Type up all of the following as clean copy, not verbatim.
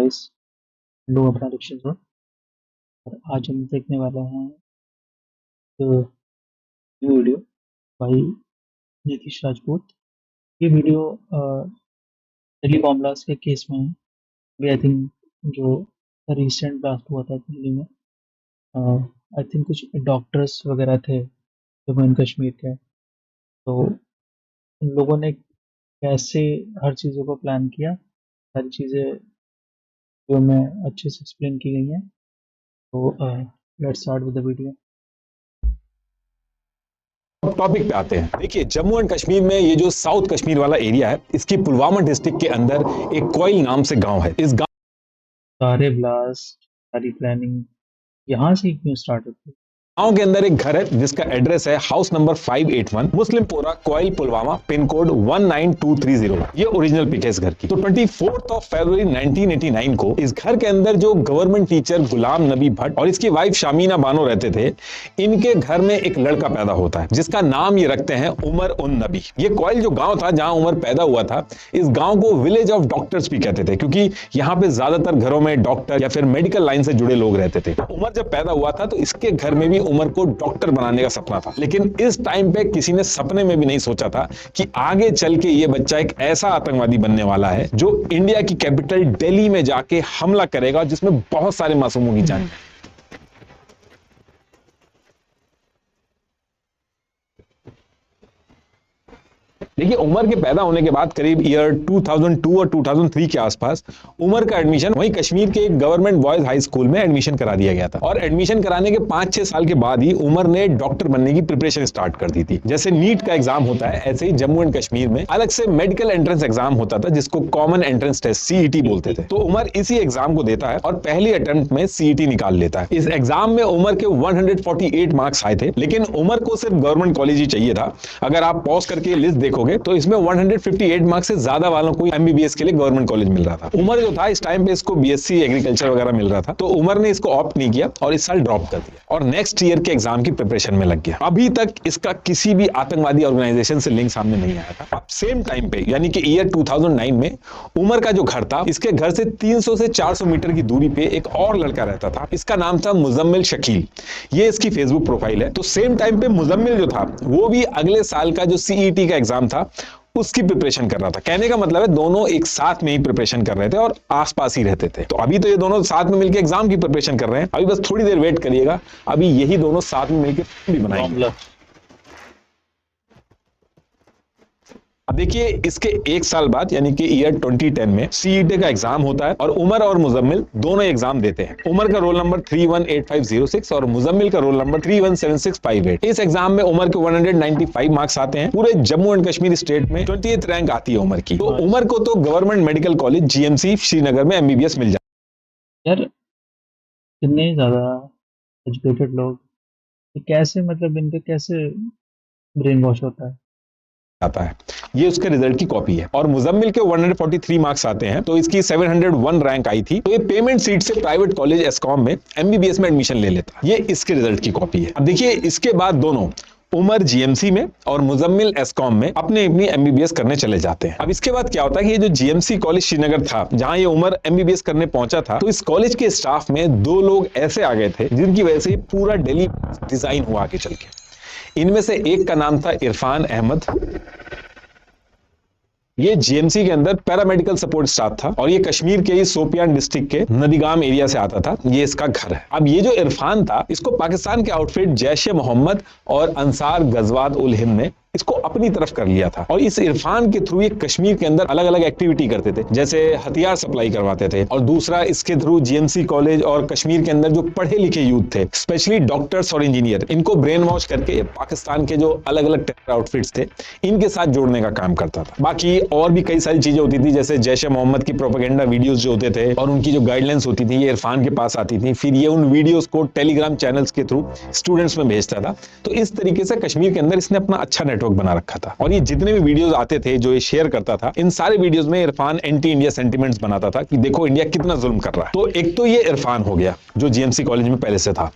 Guys, लोग अपना reaction दो। और आज हम देखने वाले हैं न्यू वीडियो भाई नीतीश राजपूत। ये वीडियो दिल्ली बॉम्ब ब्लास्ट के केस में है। अभी आई थिंक जो रिसेंट ब्लास्ट हुआ था दिल्ली में, आई थिंक कुछ डॉक्टर्स वगैरह थे जम्मू एंड कश्मीर के। तो उन लोगों ने कैसे हर चीज़ों को प्लान किया, सारी चीज़ें जो में अच्छे से एक्सप्लेन की गई हैं। तो let's start with the video. Topic पे आते हैं। देखिए, जम्मू एंड कश्मीर में ये जो साउथ कश्मीर वाला एरिया है, इसकी पुलवामा डिस्ट्रिक्ट के अंदर एक कोयल नाम से गांव है। इस गांव सारे ब्लास्ट, सारी प्लानिंग यहाँ से क्यों स्टार्ट होती है? के अंदर एक घर है जिसका एड्रेस है हाउस नंबर 581 मुस्लिम पोरा कोयल पुलवामा पिन कोड 19230। ये ओरिजिनल पिक है इस घर की। तो 24 फरवरी 1989 को इस घर के अंदर जो गवर्नमेंट टीचर गुलाम नबी भट्ट और इसकी वाइफ शामीना बानो रहते थे, इनके घर में एक लड़का पैदा होता है जिसका नाम ये रखते हैं उमर उन नबी। ये कोयल जो गांव था जहां उमर पैदा हुआ था, इस गांव को विलेज ऑफ डॉक्टर्स भी कहते थे, क्योंकि यहाँ पे ज्यादातर घरों में डॉक्टर या फिर मेडिकल लाइन से जुड़े लोग रहते थे। उमर जब पैदा हुआ था तो इसके घर में भी उमर को डॉक्टर बनाने का सपना था, लेकिन इस टाइम पे किसी ने सपने में भी नहीं सोचा था कि आगे चल के ये बच्चा एक ऐसा आतंकवादी बनने वाला है जो इंडिया की कैपिटल दिल्ली में जाके हमला करेगा जिसमें बहुत सारे मासूमों की जान। देखिए, उमर के पैदा होने के बाद करीब ईयर 2002 और 2003 के आसपास उमर का एडमिशन वहीं कश्मीर के एक गवर्नमेंट बॉयज हाई स्कूल में एडमिशन करा दिया गया था। और एडमिशन कराने के 5-6 साल के बाद ही उमर ने डॉक्टर बनने की प्रिपरेशन स्टार्ट कर दी थी। जैसे नीट का एग्जाम होता है, ऐसे ही जम्मू एंड कश्मीर में अलग से मेडिकल एंट्रेंस एग्जाम होता था जिसको कॉमन एंट्रेंस टेस्ट सीईटी बोलते थे। तो उमर इसी एग्जाम को देता है और पहली अटेम्प्ट में सीईटी निकाल लेता है। इस एग्जाम में उमर के 148 मार्क्स आए थे, लेकिन उमर को सिर्फ गवर्नमेंट कॉलेज ही चाहिए था। अगर आप पॉज करके लिस्ट देखोगे तो इसमें 158 मार्क्स से ज्यादा वालों को एमबीबीएस के लिए गवर्नमेंट कॉलेज मिल रहा था। उमर जो था इस टाइम पे इसको बीएससी एग्रीकल्चर वगैरह मिल रहा था, तो उमर ने इसको ऑप्ट नहीं किया और इस साल ड्रॉप कर दिया और नेक्स्ट ईयर के एग्जाम की प्रिपरेशन में लग गया। अभी तक इसका किसी भी आतंकवादी ऑर्गेनाइजेशन से लिंक सामने नहीं आया था। अब सेम टाइम पे यानी कि ईयर 2009 में उमर का जो घर था, इसके घर से 300 से 400 मीटर की दूरी पे एक और लड़का रहता था। इसका नाम था मुजम्मिल शकील। ये इसकी फेसबुक प्रोफाइल है। तो सेम टाइम पे मुजम्मिल जो था वो भी अगले साल का जो सीईटी का एग्जाम था उसकी प्रिपरेशन कर रहा था। कहने का मतलब है दोनों एक साथ में ही प्रिपरेशन कर रहे थे और आसपास ही रहते थे। तो अभी तो ये दोनों साथ में मिलकर एग्जाम की प्रिपरेशन कर रहे हैं। अभी बस थोड़ी देर वेट करिएगा, अभी यही दोनों साथ में मिलकर भी बनाएंगे। अब देखिए, इसके एक साल बाद यानी कि ईयर 2010 में सीईटी का एग्जाम होता है और उमर और मुजम्मिल दोनों एग्जाम देते हैं। उमर का रोल नंबर 318506 और मुजम्मिल का रोल नंबर 317658। इस एग्जाम में उमर के 195 मार्क्स आते हैं। पूरे जम्मू एंड कश्मीर स्टेट में 20th रैंक आती है उमर की। तो उमर को तो government medical college GMC Srinagar में एमबीबीएस मिल जाता यार, कितने ज्यादा एजुकेटेड लोग, ये कैसे, मतलब इनका कैसे ब्रेन वॉश होता है? है। ये उसके रिजल्ट की कॉपी है। और मुजम्मिल के 143 मार्क्स आते हैं, तो इसकी 701 रैंक आई थी। तो ये पेमेंट सीट से प्राइवेट कॉलेज एस्कॉम में एमबीबीएस में एडमिशन ले लेता। ये इसके रिजल्ट की कॉपी है। अब देखिए, इसके बाद दोनों उमर जीएमसी में और मुजम्मिल एस्कॉम में अपने अपनी एमबीबीएस करने चले जाते हैं। अब इसके बाद क्या होता है कि ये जो जीएमसी कॉलेज श्रीनगर था जहां ये उमर एमबीबीएस करने पहुंचा था, तो इस कॉलेज के स्टाफ में 2 लोग ऐसे आ गए थे जिनकी वजह से पूरा दिल्ली डिजाइन हुआ आगे चल के। इनमें से एक का नाम था इरफान अहमद। ये जीएमसी के अंदर पैरामेडिकल सपोर्ट स्टाफ था और ये कश्मीर के ही सोपियान डिस्ट्रिक्ट के नदीगाम एरिया से आता था। ये इसका घर है। अब ये जो इरफान था, इसको पाकिस्तान के आउटफिट जैश ए मोहम्मद और अंसार गजवात उल हिंद ने इसको अपनी तरफ कर लिया था। और इस इरफान के थ्रू ये कश्मीर के अंदर अलग अलग एक्टिविटी करते थे, जैसे हथियार सप्लाई करवाते थे। और दूसरा, इसके थ्रू जीएमसी कॉलेज और कश्मीर के अंदर जो पढ़े लिखे यूथ थे, स्पेशली डॉक्टर्स और इंजीनियर, इनको ब्रेन वॉश करके पाकिस्तान के जो अलग अलग टेरर आउटफिट्स थे इनके साथ जोड़ने का काम करता था। बाकी और भी कई सारी चीजें होती थी, जैसे जैश ए मोहम्मद की प्रोपेगेंडा वीडियोस जो होते थे और उनकी जो गाइडलाइंस होती थी, ये इरफान के पास आती थी। फिर ये उन वीडियोस को टेलीग्राम चैनल्स के थ्रू स्टूडेंट्स में भेजता था। तो इस तरीके से कश्मीर के अंदर इसने अपना अच्छा नेटवर्क बना रखा था। और ये जितने भी वीडियोस आते थे जो ये शेयर करता था, इन सारे वीडियोस में इरफान एंटी इंडिया सेंटिमेंट्स बनाता था कि देखो इंडिया कितना जुल्म कर रहा है। तो एक तो ये इरफान हो गया जो जीएमसी कॉलेज में पहले से था।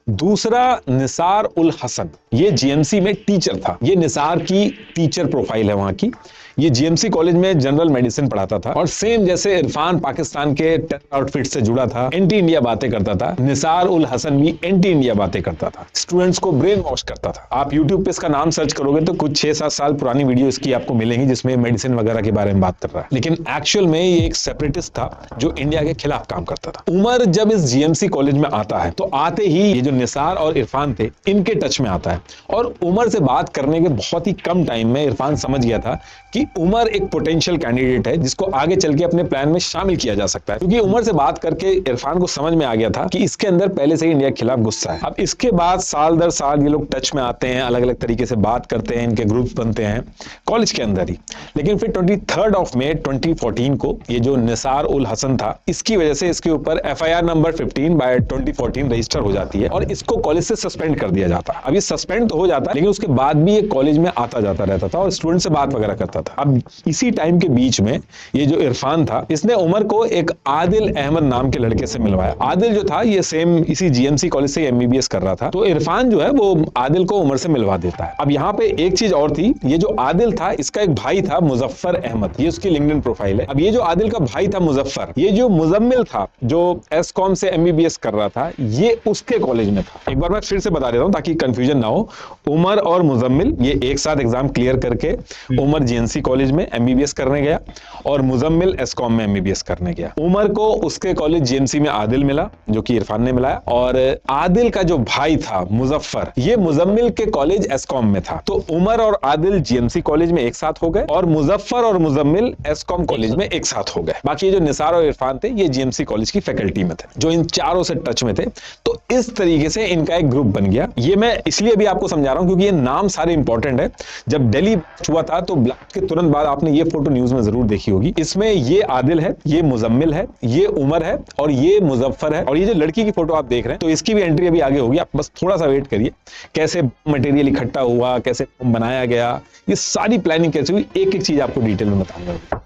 दूसरा निसार उल हसन, ये जीएमसी में टीचर था। ये निसार की टीचर प्रोफाइल है वहां की। ये जीएमसी कॉलेज में जनरल मेडिसिन पढ़ाता था और सेम जैसे इरफान पाकिस्तान के टेरर आउटफिट से जुड़ा था, एंटी इंडिया बातें करता था, निसार उल हसन भी एंटी इंडिया बातें करता था, स्टूडेंट्स को ब्रेन वॉश करता था। आप यूट्यूब पे इसका नाम सर्च करोगे तो कुछ 6-7 साल पुरानी वीडियो इसकी आपको मिलेंगी जिसमें मेडिसिन वगैरह के बारे में बात कर रहा है। लेकिन एक्चुअल में ये एक सेपरेटिस्ट था जो इंडिया के खिलाफ काम करता था। उमर जब इस जीएमसी कॉलेज में आता है तो आते ही ये जो निसार और इरफान थे इनके टच में आता है और उमर से बात करने के बहुत ही कम टाइम में इरफान समझ गया था कि उमर एक पोटेंशियल कैंडिडेट है जिसको आगे चल के अपने प्लान में शामिल किया जा सकता है। क्योंकि उमर से बात करके इरफान को समझ में आ गया था कि इसके अंदर पहले से ही इंडिया के खिलाफ गुस्सा है। अब इसके बाद साल दर साल ये लोग टच में आते हैं, अलग अलग तरीके से बात करते हैं, इनके ग्रुप्स बनते हैं कॉलेज के अंदर ही। लेकिन फिर 23 मई 2014 को ये जो निसार उल हसन था, इसकी वजह से इसके ऊपर FIR नंबर 15/2014 रजिस्टर हो जाती है और इसको कॉलेज से सस्पेंड कर दिया जाता है। अब ये सस्पेंड तो हो जाता है लेकिन उसके बाद भी ये कॉलेज में आता जाता रहता था और स्टूडेंट से बात वगैरह करता था। अब इसी टाइम के बीच में ये जो इरफान था इसने उमर को एक आदिल अहमद नाम के लड़के से मिलवाया। आदिल जो था ये सेम इसी जीएमसी कॉलेज से MBBS कर रहा था, तो इरफान जो है वो आदिल को उमर से मिलवा देता है। अब यहाँ पे एक चीज और थी, ये जो आदिल था इसका एक भाई था मुजफ्फर अहमद, ये उसकी लिंक्डइन प्रोफाइल है। अब ये जो आदिल का भाई था मुजफ्फर, ये जो मुजम्मिल था जो एसकॉम से MBBS कर रहा था, ये उसके कॉलेज में था। एक बार मैं फिर से बता देता हूँ ताकि कंफ्यूजन ना हो। उमर और मुजम्मिल ये एक साथ एग्जाम क्लियर करके उमर जीएनसी कॉलेज में MBBS करने गया और मुजम्मिल एसकॉम में MBBS करने गया। उमर को उसके कॉलेज जीएमसी में आदिल मिला जो कि इरफान ने मिलाया, और आदिल का जो भाई था मुजफ्फर, ये मुजम्मिल के कॉलेज एसकॉम में था। तो उमर और आदिल जीएमसी कॉलेज में एक साथ हो गए और मुजफ्फर और मुजम्मिल एसकॉम कॉलेज में एक साथ हो गए। बाकी जो निसार और इरफान थे ये जीएमसी कॉलेज की फैकल्टी में थे जो इन चारों से टच में थे। तो इस तरीके से इनका एक ग्रुप बन गया। ये मैं इसलिए भी आपको समझा रहा हूं क्योंकि ये नाम सारे इंपॉर्टेंट है। जब दिल्ली हुआ था तो ब्लास्ट के तुरंत बाद आपने ये फोटो न्यूज में जरूर देखी होगी। इसमें ये आदिल है, ये मुजम्मिल है, ये उमर है और ये मुजफ्फर है। और ये जो लड़की की फोटो आप देख रहे हैं तो इसकी भी एंट्री अभी आगे होगी, आप बस थोड़ा सा वेट करिए। कैसे मटेरियल इकट्ठा हुआ, कैसे बनाया गया, ये सारी प्लानिंग कैसे हुई, एक एक चीज आपको डिटेल में बताऊंगा।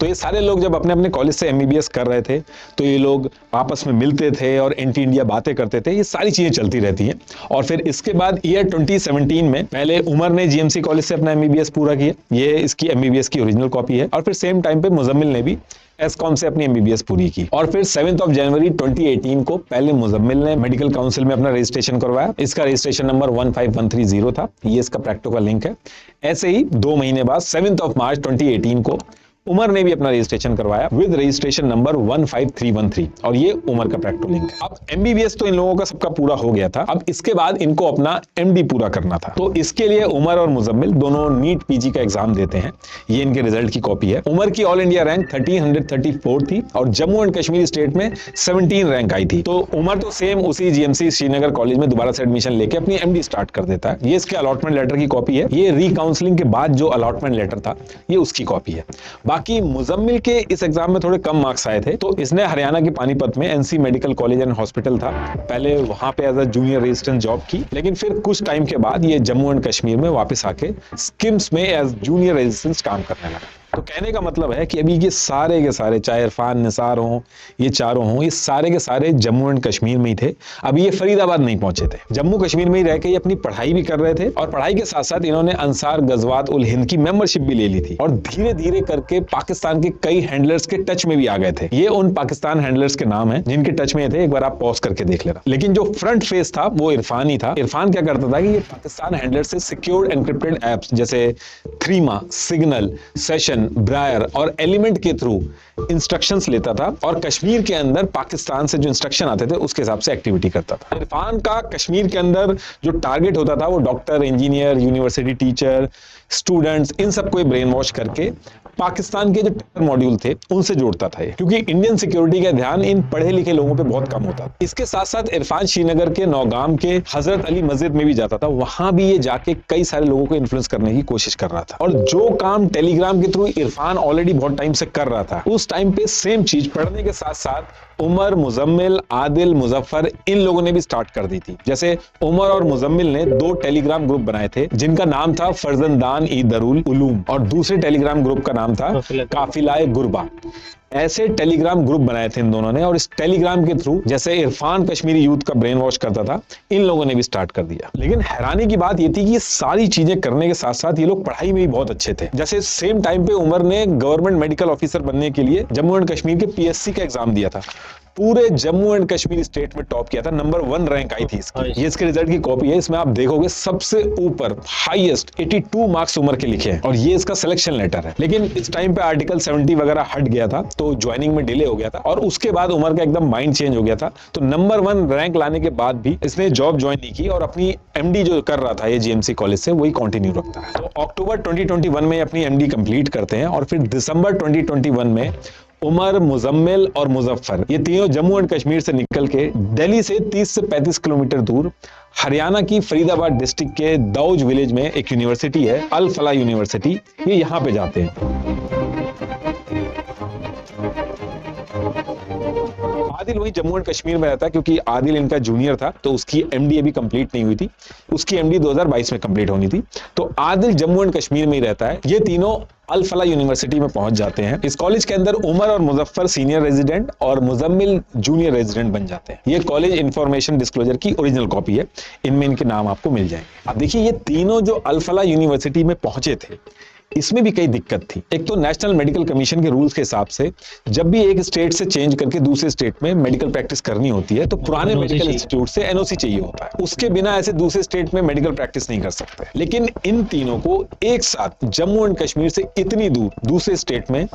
तो ये सारे लोग जब अपने अपने कॉलेज से MBBS कर रहे थे तो ये लोग आपस में मिलते थे और एंटी इंडिया बातें करते थे। ये सारी चीजें चलती रहती हैं। और फिर इसके बाद ईयर 2017 में पहले उमर ने जीएमसी कॉलेज से अपना MBBS पूरा किया, ये इसकी MBBS की ओरिजिनल कॉपी है। और फिर सेम टाइम पे मुजम्मिल ने भी एसकॉम से अपनी MBBS पूरी की। और फिर 7 जनवरी 2018 को पहले मुजम्मिल ने मेडिकल काउंसिल में अपना रजिस्ट्रेशन करवाया। इसका रजिस्ट्रेशन नंबर 15130 था, ये इसका प्रैक्टिकल लिंक है। ऐसे ही 2 महीने बाद 7 मार्च 2018 को उमर ने भी अपना रजिस्ट्रेशन करवाया विद रजिस्ट्रेशन नंबर 15313 और ये उमर का प्रैक्टिकल लिंक है। अब MBBS तो इन लोगों का सबका पूरा हो गया था। अब इसके बाद इनको अपना MD पूरा करना था। तो इसके लिए उमर और मुजम्मिल दोनों नीट PG का एग्जाम देते हैं। ये इनके रिजल्ट की कॉपी है। उमर की ऑल इंडिया रैंक 1334 थी और जम्मू एंड कश्मीर स्टेट में 17 रैंक आई थी। तो उमर तो सेम उसी GMC श्रीनगर कॉलेज में दोबारा से एडमिशन लेके अपनी MD स्टार्ट कर देता है। ये इसके अलॉटमेंट लेटर की कॉपी है। ये रीकाउंसलिंग के बाद जो अलॉटमेंट लेटर था ये उसकी कॉपी है। बाकी मुजम्मिल के इस एग्जाम में थोड़े कम मार्क्स आए थे तो इसने हरियाणा के पानीपत में NC medical college and hospital था, पहले वहां पे as a junior resident job की। लेकिन फिर कुछ टाइम के बाद ये जम्मू एंड कश्मीर में वापस आके स्किम्स में एज जूनियर रेजिडेंट काम करने लगा। तो कहने का मतलब है कि अभी ये सारे के सारे, चाहे इरफान, निसार हों, ये चारों हों, ये सारे के सारे जम्मू एंड कश्मीर में ही थे। अभी ये फरीदाबाद नहीं पहुंचे थे, जम्मू कश्मीर में ही रह के ये अपनी पढ़ाई भी कर रहे थे और पढ़ाई के साथ साथ इन्होंने अंसार गजवात उल हिंद की मेंबरशिप भी ले ली थी और धीरे धीरे करके पाकिस्तान के कई हैंडलर्स के टच में भी आ गए थे। ये उन पाकिस्तान हैंडलर्स के नाम है जिनके टच में थे, एक बार आप पॉज करके देख लेना। लेकिन जो फ्रंट फेस था वो इरफान ही था। इरफान क्या करता था कि ये पाकिस्तान हैंडलर्स से सिक्योर्ड एनक्रिप्टेड एप्स जैसे थ्रीमा, सिग्नल, सेशन, ब्रायर और एलिमेंट के थ्रू इंस्ट्रक्शंस लेता था और कश्मीर के अंदर पाकिस्तान से जो इंस्ट्रक्शन आते थे उसके हिसाब से एक्टिविटी करता था। इरफान का कश्मीर के अंदर जो टारगेट होता था वो doctor, engineer, university teacher, students, इन सबको ब्रेन वॉश करके पाकिस्तान के जो टेरर मॉड्यूल थे उनसे जोड़ता था, क्योंकि इंडियन सिक्योरिटी का ध्यान इन पढ़े लिखे लोगों पे बहुत कम होता था। इसके साथ साथ इरफान श्रीनगर के नौगाम के हजरत अली मस्जिद में भी जाता था, वहां भी ये जाके कई सारे लोगों को इन्फ्लुएंस करने की कोशिश कर रहा था। और जो काम टेलीग्राम के थ्रू इरफान ऑलरेडी बहुत टाइम से कर रहा था, उस टाइम पे सेम चीज पढ़ने के साथ साथ उमर, मुजम्मिल, आदिल, मुजफ्फर, इन लोगों ने भी स्टार्ट कर दी थी। जैसे उमर और मुजम्मिल ने 2 टेलीग्राम ग्रुप बनाए थे जिनका नाम था फर्जंदान ई दरुल उलूम और दूसरे टेलीग्राम ग्रुप का नाम था काफिलाए गुरबा। ऐसे टेलीग्राम ग्रुप बनाए थे इन दोनों ने, और इस टेलीग्राम के थ्रू जैसे इरफान कश्मीरी यूथ का ब्रेन वॉश करता था, इन लोगों ने भी स्टार्ट कर दिया। लेकिन हैरानी की बात ये थी कि ये सारी चीजें करने के साथ साथ ये लोग पढ़ाई में भी बहुत अच्छे थे। जैसे सेम टाइम पे उमर ने गवर्नमेंट मेडिकल ऑफिसर बनने के लिए जम्मू एंड कश्मीर के पीएससी का एग्जाम दिया था। पूरे जम्मू एंड कश्मीर स्टेट में टॉप किया था, नंबर 1 रैंक आई थी इसकी। ये इसके रिजल्ट की कॉपी है, इसमें आप देखोगे सबसे ऊपर हाईएस्ट 82 मार्क्स उमर के लिखे हैं, और ये इसका सिलेक्शन लेटर है। लेकिन इस टाइम पे आर्टिकल 70 वगैरह हट गया था, तो ज्वाइनिंग में डिले हो गया था, और उसके बाद उमर का एकदम माइंड चेंज हो गया था। तो नंबर 1 रैंक लाने के बाद भी इसने जॉब ज्वाइन नहीं की, और अपनी एमडी जो कर रहा था ये जीएमसी कॉलेज से, वही कंटिन्यू रखता है। तो अक्टूबर 2021 में अपनी एमडी कंप्लीट करते हैं, और फिर दिसंबर 2021 में उमर, मुजम्मिल और मुजफ्फर, ये तीनों जम्मू एंड कश्मीर से निकल के दिल्ली से 30 से 35 किलोमीटर दूर हरियाणा की फरीदाबाद डिस्ट्रिक्ट के दौज विलेज में एक यूनिवर्सिटी है, अल फला यूनिवर्सिटी, ये यहां पे जाते हैं। आदिल वही जम्मू एंड कश्मीर में रहता है, क्योंकि आदिल इनका जूनियर था, तो उसकी एमडी अभी कंप्लीट नहीं हुई थी, उसकी एमडी 2022 में कंप्लीट होनी थी। तो आदिल जम्मू एंड कश्मीर में ही रहता है। ये तीनों अल फला यूनिवर्सिटी में पहुंच जाते हैं। इस कॉलेज के अंदर उमर और मुजफ्फर सीनियर रेजिडेंट और मुजम्मिल जूनियर रेजिडेंट बन जाते हैं। ये कॉलेज इंफॉर्मेशन डिस्क्लोजर की ओरिजिनल कॉपी है, इनमें इनके नाम आपको मिल जाएंगे। अब देखिए, ये तीनों जो अल फला यूनिवर्सिटी में पहुंचे थे, इसमें भी कई दिक्कत थी। एक तो नेशनल मेडिकल कमीशन के रूल्स के हिसाब से जब भी एक स्टेट से चेंज करके दूसरे स्टेट में मेडिकल प्रैक्टिस करनी होती है, तो पुराने एनओसी मेडिकल चाहिए। इंस्टीट्यूट से एनओसी चाहिए होता है, उसके बिना ऐसे दूसरे स्टेट में मेडिकल प्रैक्टिस नहीं कर सकते। लेकिन इन तीनों को एक साथ जम्मू एंड कश्मीर से इतनी दूर दूसरे स्टेट में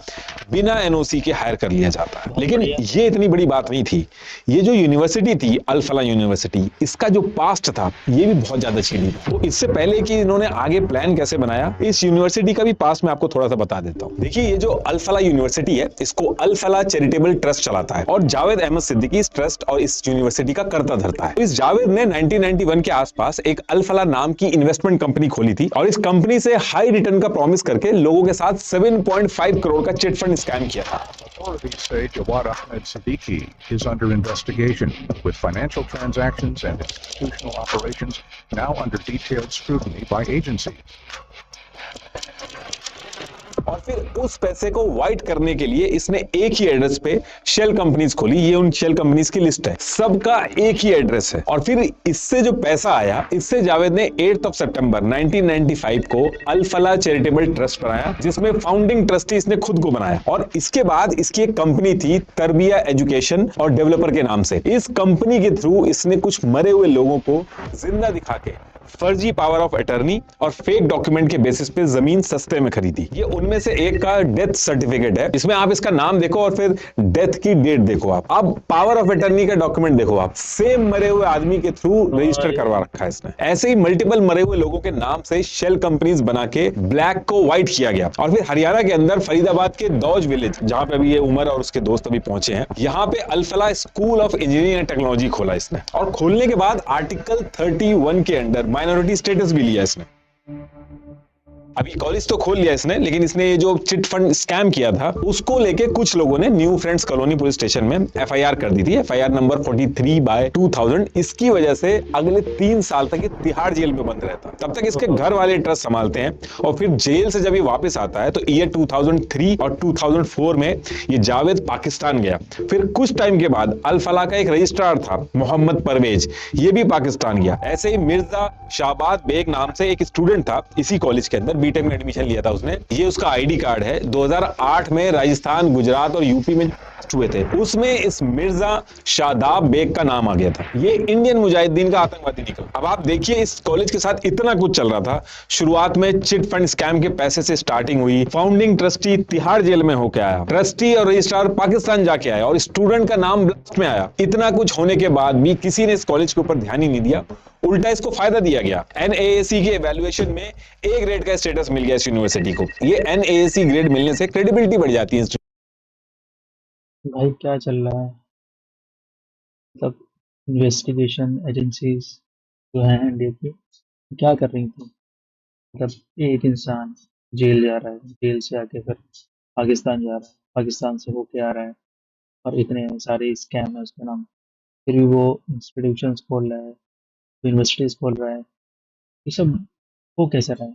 बिना एनओसी के हायर कर लिया जाता है। बहुत लेकिन बढ़िया। ये इतनी बड़ी बात नहीं थी। ये जो यूनिवर्सिटी थी अल फला यूनिवर्सिटी, इसका जो पास्ट था ये भी बहुत ज्यादा चीड़ी था। तो इससे पहले कि इन्होंने आगे प्लान कैसे बनाया, इस यूनिवर्सिटी का भी पास मैं आपको थोड़ा सा बता देता हूँ। देखिए, ये जो अल फला यूनिवर्सिटी है, इसको अल फला चैरिटेबल ट्रस्ट चलाता है, और जावेद अहमद सिद्दीकी इस ट्रस्ट और इस यूनिवर्सिटी का कर्ता धरता है। इस जावेद ने 1991 के आसपास एक अल फला नाम की इन्वेस्टमेंट कंपनी खोली थी, और इस कंपनी से हाई रिटर्न का प्रॉमिस करके लोगों के साथ 7.5 करोड़ का चिट फंड स्कैम किया था। Authorities say Jawad Ahmed Siddiqui is under investigation, with financial transactions and institutional operations now under detailed scrutiny by agencies. और फिर उस पैसे को वाइट करने के लिए इसने एक ही एड्रेस पे शेल कंपनीज खोली। ये उन शेल कंपनीज की लिस्ट है, सबका एक ही एड्रेस है। और फिर इससे जो पैसा आया, इससे जावेद ने 8 सितंबर 1995 को अल फला चैरिटेबल ट्रस्ट बनाया, जिसमें फाउंडिंग ट्रस्टी इसने खुद को बनाया। और इसके बाद इसकी एक कंपनी थी तरबिया एजुकेशन और डेवलपर के नाम से। इस कंपनी के थ्रू इसने कुछ मरे हुए लोगों को जिंदा दिखा के फर्जी पावर ऑफ अटर्नी और फेक डॉक्यूमेंट के बेसिस पे जमीन सस्ते में खरीदी। ये उनमें से एक का डेथ सर्टिफिकेट है, इसमें आप इसका नाम देखो और फिर डेथ की डेट देखो। आप पावर ऑफ अटर्नी का डॉक्यूमेंट देखो, आप सेम मरे हुए आदमी के थ्रू रजिस्टर करवा रखा है इसने। ऐसे ही मल्टीपल मरे हुए लोगों के नाम से शेल कंपनीज बना के ब्लैक को व्हाइट किया गया। और फिर हरियाणा के अंदर फरीदाबाद के दौज विलेज, जहां पे अभी ये उमर और उसके दोस्त अभी पहुंचे हैं, यहां पे अल फला school of engineering and technology खोला इसने। और खोलने के बाद आर्टिकल 31 के अंडर माइनॉरिटी स्टेटस भी लिया इसने। अभी कॉलेज तो खोल लिया इसने, लेकिन इसने ये जो चिट फंड स्कैम किया था उसको लेके कुछ लोगों ने new friends colony police station में एफआईआर कर दी थी, एफआईआर नंबर 43/2000। इसकी वजह से अगले 3 साल तक ये तिहाड़ जेल में बंद रहता। तब तक इसके घर वाले ट्रस्ट संभालते हैं, और फिर जेल से जब ये वापस आता है तो ईयर 2003 और 2004 में ये जावेद पाकिस्तान गया। फिर कुछ टाइम के बाद अल फला का एक रजिस्ट्रार था मोहम्मद परवेज, ये भी पाकिस्तान गया। ऐसे ही मिर्जा शाहबाद बेग नाम से एक स्टूडेंट था इसी कॉलेज के अंदर, बीटेक में एडमिशन लिया था उसने। ये उसका आईडी कार्ड है, 2008 में राजस्थान, गुजरात और यूपी में हुए थे, उसमें इस मिर्जा शादाब बेग का नाम आ गया था। ये इंडियन मुजाहिदीन का आतंकवादी निकला। अब आप देखिए, इस कॉलेज के साथ इतना कुछ चल रहा था। शुरुआत में चिट फंड स्कैम के पैसे से स्टार्टिंग हुई, फाउंडिंग ट्रस्टी तिहाड़ जेल में होकर आया, ट्रस्टी और रजिस्ट्रार पाकिस्तान जाके आया, और स्टूडेंट का नाम ब्लास्ट में आया। इतना कुछ होने के बाद भी किसी ने इस कॉलेज के ऊपर ध्यान ही नहीं दिया, उल्टा इसको फायदा दिया गया। एनएएसी के इवैल्यूएशन में ए ग्रेड का स्टेटस मिल गया इस यूनिवर्सिटी को। ये एनएएसी ग्रेड मिलने से क्रेडिबिलिटी बढ़ जाती है। भाई क्या चल रहा है? मतलब इन्वेस्टिगेशन एजेंसीज जो हैं इंडिया की, क्या कर रही थी? मतलब एक इंसान जेल जा रहा है, जेल से आके फिर पाकिस्तान जा रहा है, पाकिस्तान से होके आ रहा है, और इतने सारे स्कैम है उसके नाम। फिर भी वो इंस्टीट्यूशंस खोल रहा है, यूनिवर्सिटीज खोल रहा है। ये सब हो कैसे रहा है?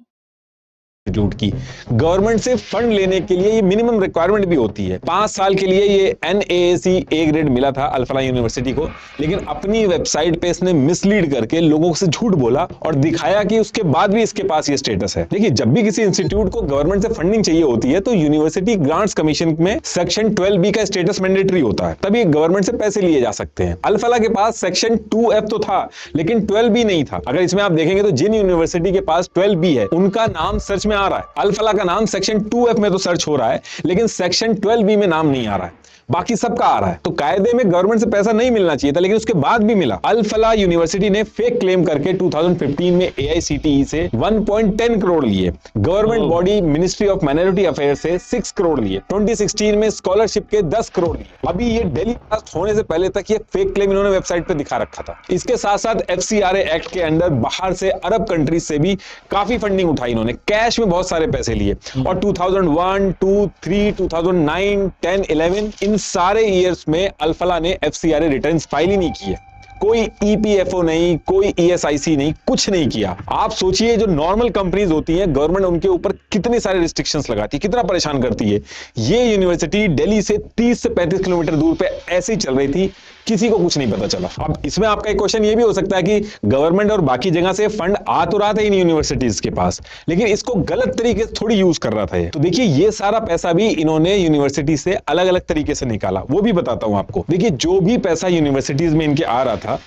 इंस्टीट्यूट की। गवर्नमेंट से फंड लेने के लिए ये मिनिमम रिक्वायरमेंट भी होती है। 5 साल के लिए ये NAAC A ग्रेड मिला था अल्फला यूनिवर्सिटी को, लेकिन अपनी वेबसाइट पे इसने मिसलीड करके लोगों से झूठ बोला और दिखाया कि उसके बाद भी इसके पास ये स्टेटस है। देखिए, जब भी किसी इंस्टीट्यूट को गवर्नमेंट से फंडिंग चाहिए होती है तो यूनिवर्सिटी ग्रांट्स कमीशन में सेक्शन 12B का स्टेटस मैंडेटरी होता है, तभी गवर्नमेंट से पैसे लिए जा सकते हैं। अल्फला के पास सेक्शन 2F तो था, लेकिन 12B नहीं था। अगर इसमें आप देखेंगे तो जिन यूनिवर्सिटी के पास 12B है उनका नाम सर्च में आ रहा है, अल्फला का नाम सेक्शन 2F में तो सर्च हो रहा है, लेकिन सेक्शन 12B में नाम नहीं आ रहा है, बाकी सबका आ रहा है। तो कायदे में गवर्नमेंट से पैसा नहीं मिलना चाहिए था, लेकिन उसके बाद भी मिला। अल्फला यूनिवर्सिटी ने फेक क्लेम करके 2015 में AICTE से 1.10 करोड़ लिए, government body ministry of minority affair से 6 करोड़ लिए, 2016 में स्कॉलरशिप के 10 करोड़ लिए। अभी ये दिल्ली ब्लास्ट होने से पहले तक ये फेक क्लेम इन्होंने वेबसाइट पे दिखा रखा था। इसके साथ साथ FCRA एक्ट के अंडर बाहर से अरब कंट्रीज से भी काफी फंडिंग उठाई इन्होंने, कैश में बहुत सारे पैसे लिए। और 2001, 2, 3, 2009, 10, 11 इन सारे ईयर्स में अल्फला ने FCRA रिटर्न्स फाइल ही नहीं किए। कोई EPFO नहीं, कोई ESIC नहीं, कुछ नहीं किया। आप सोचिए, जो नॉर्मल कंपनीज होती हैं, गवर्नमेंट उनके ऊपर कितने सारे रिस्ट्रिक्शंस लगाती है, कितना परेशान करती है। ये यूनिवर्सिटी दिल्ली से 30 से 35 किलोमीटर दूर पे ऐसे ही चल रही थी, किसी को कुछ नहीं पता चला। अब इसमें आपका एक क्वेश्चन ये भी हो सकता है कि गवर्नमेंट और बाकी जगह से फंड आ तो रहा था इन यूनिवर्सिटीज के पास, लेकिन इसको गलत तरीके से थोड़ी यूज कर रहा था ये। तो देखिए, ये सारा पैसा भी इन्होंने यूनिवर्सिटी से अलग अलग तरीके से निकाला, वो भी बताता हूं आपको। देखिए, जो भी पैसा यूनिवर्सिटीज में इनके आ रहा था,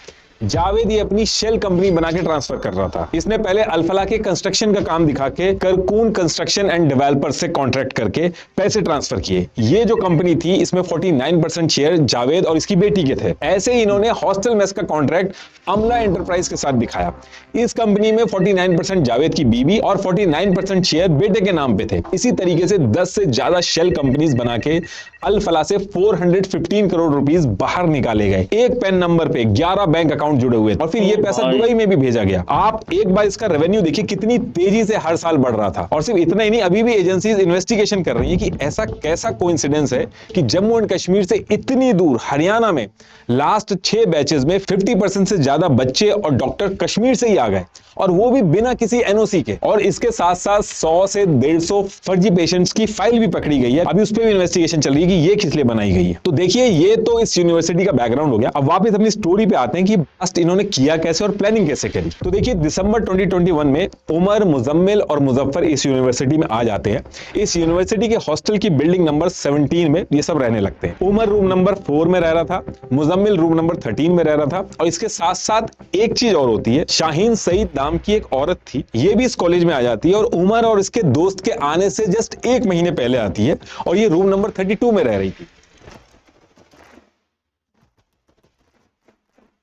जावेद ये अपनी शेल कंपनी बना के ट्रांसफर कर रहा था। इसने पहले अल्फला के कंस्ट्रक्शन का काम दिखा के करकून कंस्ट्रक्शन एंड डेवलपर से कॉन्ट्रैक्ट करके पैसे ट्रांसफर किए। ये जो कंपनी थी, इसमें 49% शेयर जावेद और इसकी बेटी के थे। ऐसे ही इन्होंने हॉस्टल मेस का कॉन्ट्रैक्ट अमला एंटरप्राइज के साथ दिखाया। इस कंपनी में 49% जावेद की बीवी और 49% शेयर बेटे के नाम पे थे। इसी तरीके से 10 से ज्यादा शेल कंपनीज बना के अल्फला से 415 करोड़ रुपीस बाहर निकाले गए। एक पेन नंबर पे 11 बैंक अकाउंट जुड़े हुए, और फिर ये पैसा दुबई में भी भेजा गया। आप एक बार इसका रेवेन्यू देखिए, कितनी तेजी से हर साल बढ़ रहा था। और सिर्फ इतना ही नहीं, अभी भी एजेंसीज इन्वेस्टिगेशन कर रही हैं कि ऐसा कैसा कोइंसिडेंस है कि जम्मू एंड कश्मीर से इतनी दूर हरियाणा में लास्ट 6 बैचेस में 50% से ज्यादा बच्चे और डॉक्टर कश्मीर से ही आ गए, और वो भी बिना किसी NOC के। और इसके साथ साथ 100 से 150 फर्जी पेशेंट्स की फाइल भी पकड़ी गई है। अभी उस पर भी इन्वेस्टिगेशन चल रही है कि ये किस लिए बनाई गई है। तो देखिए, ये तो इस यूनिवर्सिटी का बैकग्राउंड हो गया। अब वापस अपनी स्टोरी पे आते हैं कि ब्लास्ट इन्होंने किया कैसे और प्लानिंग कैसे करी। तो देखिए, दिसंबर 2021 में उमर, मुजम्मिल और मुजफ्फर इस यूनिवर्सिटी में आ जाते हैं। इस यूनिवर्सिटी के हॉस्टल की बिल्डिंग नंबर 17 में ये सब रहने लगते हैं। उमर रूम नंबर 4 में रह रहा था, मुजम्मिल रूम नंबर 13 में रह रहा था। और इसके साथ साथ एक चीज और होती है, शाहीन सईद नाम की एक औरत थी, ये भी इस कॉलेज में आ जाती है और उमर और इसके दोस्त के आने से जस्ट 1 महीने पहले आती है, और ये रूम नंबर 32 में रह रही थी।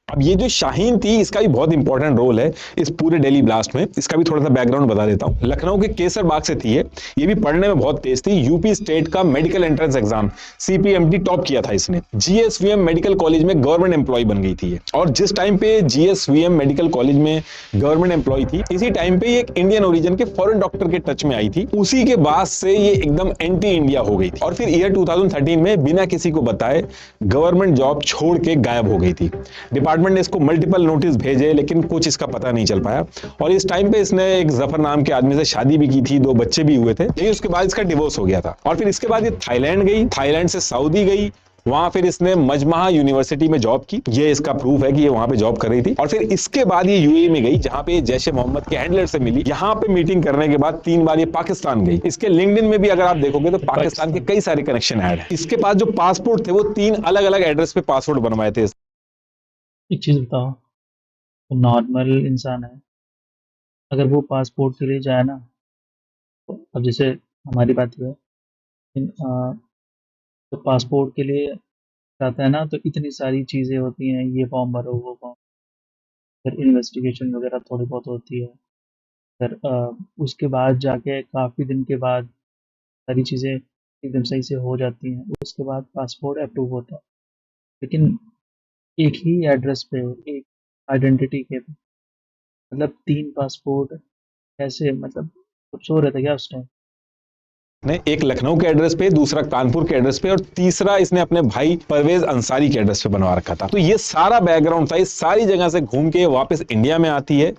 अब ये जो शाहीन थी, इसका भी बहुत इंपॉर्टेंट रोल है इस पूरे दिल्ली ब्लास्ट में। इसका भी थोड़ा सा बैकग्राउंड बता देता हूं। लखनऊ के केसर बाग से थी ये भी पढ़ने में बहुत तेज थी। यूपी स्टेट का medical entrance exam CPMT top किया था इसने। GSVM मेडिकल कॉलेज में गवर्नमेंट एम्प्लॉय बन गई थी ये। और जिस टाइम पे GSVM मेडिकल कॉलेज में गवर्नमेंट एम्प्लॉय थी, इसी टाइम पे ये एक इंडियन ओरिजिन के फॉरेन डॉक्टर के टच में आई थी। उसी के बाद से ये एकदम एंटी इंडिया हो गई थी, और फिर ईयर 2013 में बिना किसी को बताए गवर्नमेंट जॉब छोड़ के गायब हो गई थी। डिपार्टमेंट ने इसको मल्टीपल नोटिस भेजे, लेकिन कुछ इसका पता नहीं चल पाया। और इस टाइम पे इसने एक जफर नाम के आदमी से शादी भी की थी, 2 बच्चे भी हुए थे, लेकिन उसके बाद इसका डिवोर्स हो गया था। और फिर इसके बाद ये थाईलैंड गई, थाईलैंड से सऊदी गई, वहां फिर इसने मजमहा यूनिवर्सिटी में जॉब की। ये इसका प्रूफ है कि ये वहां पे जॉब कर रही थी। और फिर इसके बाद ये UAE में गई, जहां पे जैश ए मोहम्मद के हैंडलर से मिली। यहां पे मीटिंग करने के बाद 3 बार ये पाकिस्तान गई। इसके लिंक्डइन में भी अगर आप देखोगे तो पाकिस्तान के कई सारे कनेक्शन ऐड है। इसके पास जो पासपोर्ट थे, वो 3 अलग अलग एड्रेस पे पासपोर्ट बनवाए थे। एक चीज़ बताओ, तो नॉर्मल इंसान है, अगर वो पासपोर्ट के लिए जाए ना, तो अब जैसे हमारी बात हुआ है, तो पासपोर्ट के लिए जाता है ना, तो इतनी सारी चीज़ें होती हैं, ये फॉर्म भरो, वो फॉर्म, फिर इन्वेस्टिगेशन वगैरह थोड़ी बहुत होती है। फिर उसके बाद जाके काफ़ी दिन के बाद सारी चीज़ें एकदम सही से हो जाती हैं, उसके बाद पासपोर्ट अप्रूव होता है। लेकिन एक ही एड्रेस पे, एक आइडेंटिटी के, मतलब 3 पासपोर्ट कैसे, मतलब कुछ हो रहा था क्या उस टाइम? ने, एक लखनऊ के एड्रेस पे, दूसरा कानपुर के एड्रेस पे और तीसरा इसने अपने भाई परवेज अंसारी के एड्रेस पे बनवा रखा था। तो ये सारा बैकग्राउंड था, इस सारी जगह से घूम के वापस इंडिया में आती है।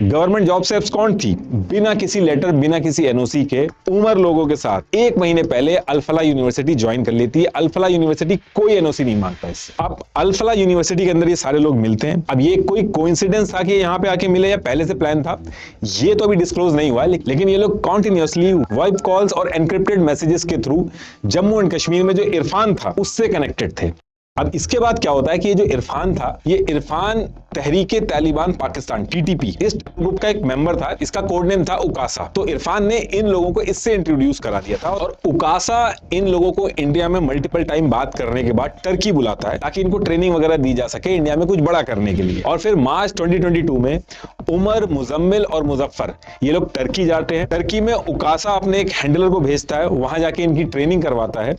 गवर्नमेंट जॉब से एब्सकॉन्ड थी, बिना किसी लेटर, बिना किसी एनओसी के उमर लोगों के साथ 1 महीने पहले अल-फलाह यूनिवर्सिटी ज्वाइन कर लेती है। अल-फलाह यूनिवर्सिटी कोई एनओसी नहीं मांगता इससे। अब अल-फलाह यूनिवर्सिटी के अंदर ये सारे लोग मिलते हैं। अब ये कोई कोइंसिडेंस था कि यहाँ पे आके मिले या पहले से प्लान था, ये तो अभी डिस्क्लोज नहीं हुआ, लेकिन ये लोग कॉन्टिन्यूअसली वॉइस कॉल्स और एनक्रिप्टेड मैसेजेस के थ्रू जम्मू एंड कश्मीर में जो इरफान था उससे कनेक्टेड थे। अब इसके बाद क्या होता है कि ये जो इरफान था, ये इरफान तहरीके तालिबान पाकिस्तान टीटीपी इस ग्रुप का एक मेंबर था। इसका कोड नेम था उकासा। तो इरफान ने इन लोगों को इससे इंट्रोड्यूस करा दिया था और उकासा इन लोगों को इंडिया में मल्टीपल टाइम बात करने के बाद टर्की बुलाता है ताकि इनको ट्रेनिंग वगैरह दी जा सके इंडिया में कुछ बड़ा करने के लिए। और फिर मार्च 2022 में उमर, मुजम्मिल और मुजफ्फर ये लोग टर्की जाते हैं। टर्की में उकासा अपने एक हैंडलर को भेजता है, वहां जाके इनकी ट्रेनिंग करवाता है।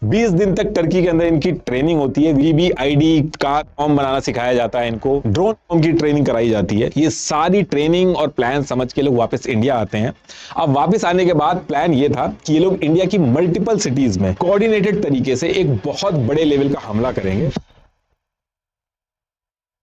20 दिन तक टर्की के अंदर इनकी ट्रेनिंग होती है। VBID का फॉर्म बनाना सिखाया जाता है, इनको ड्रोन फॉर्म की ट्रेनिंग कराई जाती है। ये सारी ट्रेनिंग और प्लान समझ के लोग वापस इंडिया आते हैं। अब वापस आने के बाद प्लान ये था कि ये लोग इंडिया की मल्टीपल सिटीज में कोऑर्डिनेटेड तरीके से एक बहुत बड़े लेवल का हमला करेंगे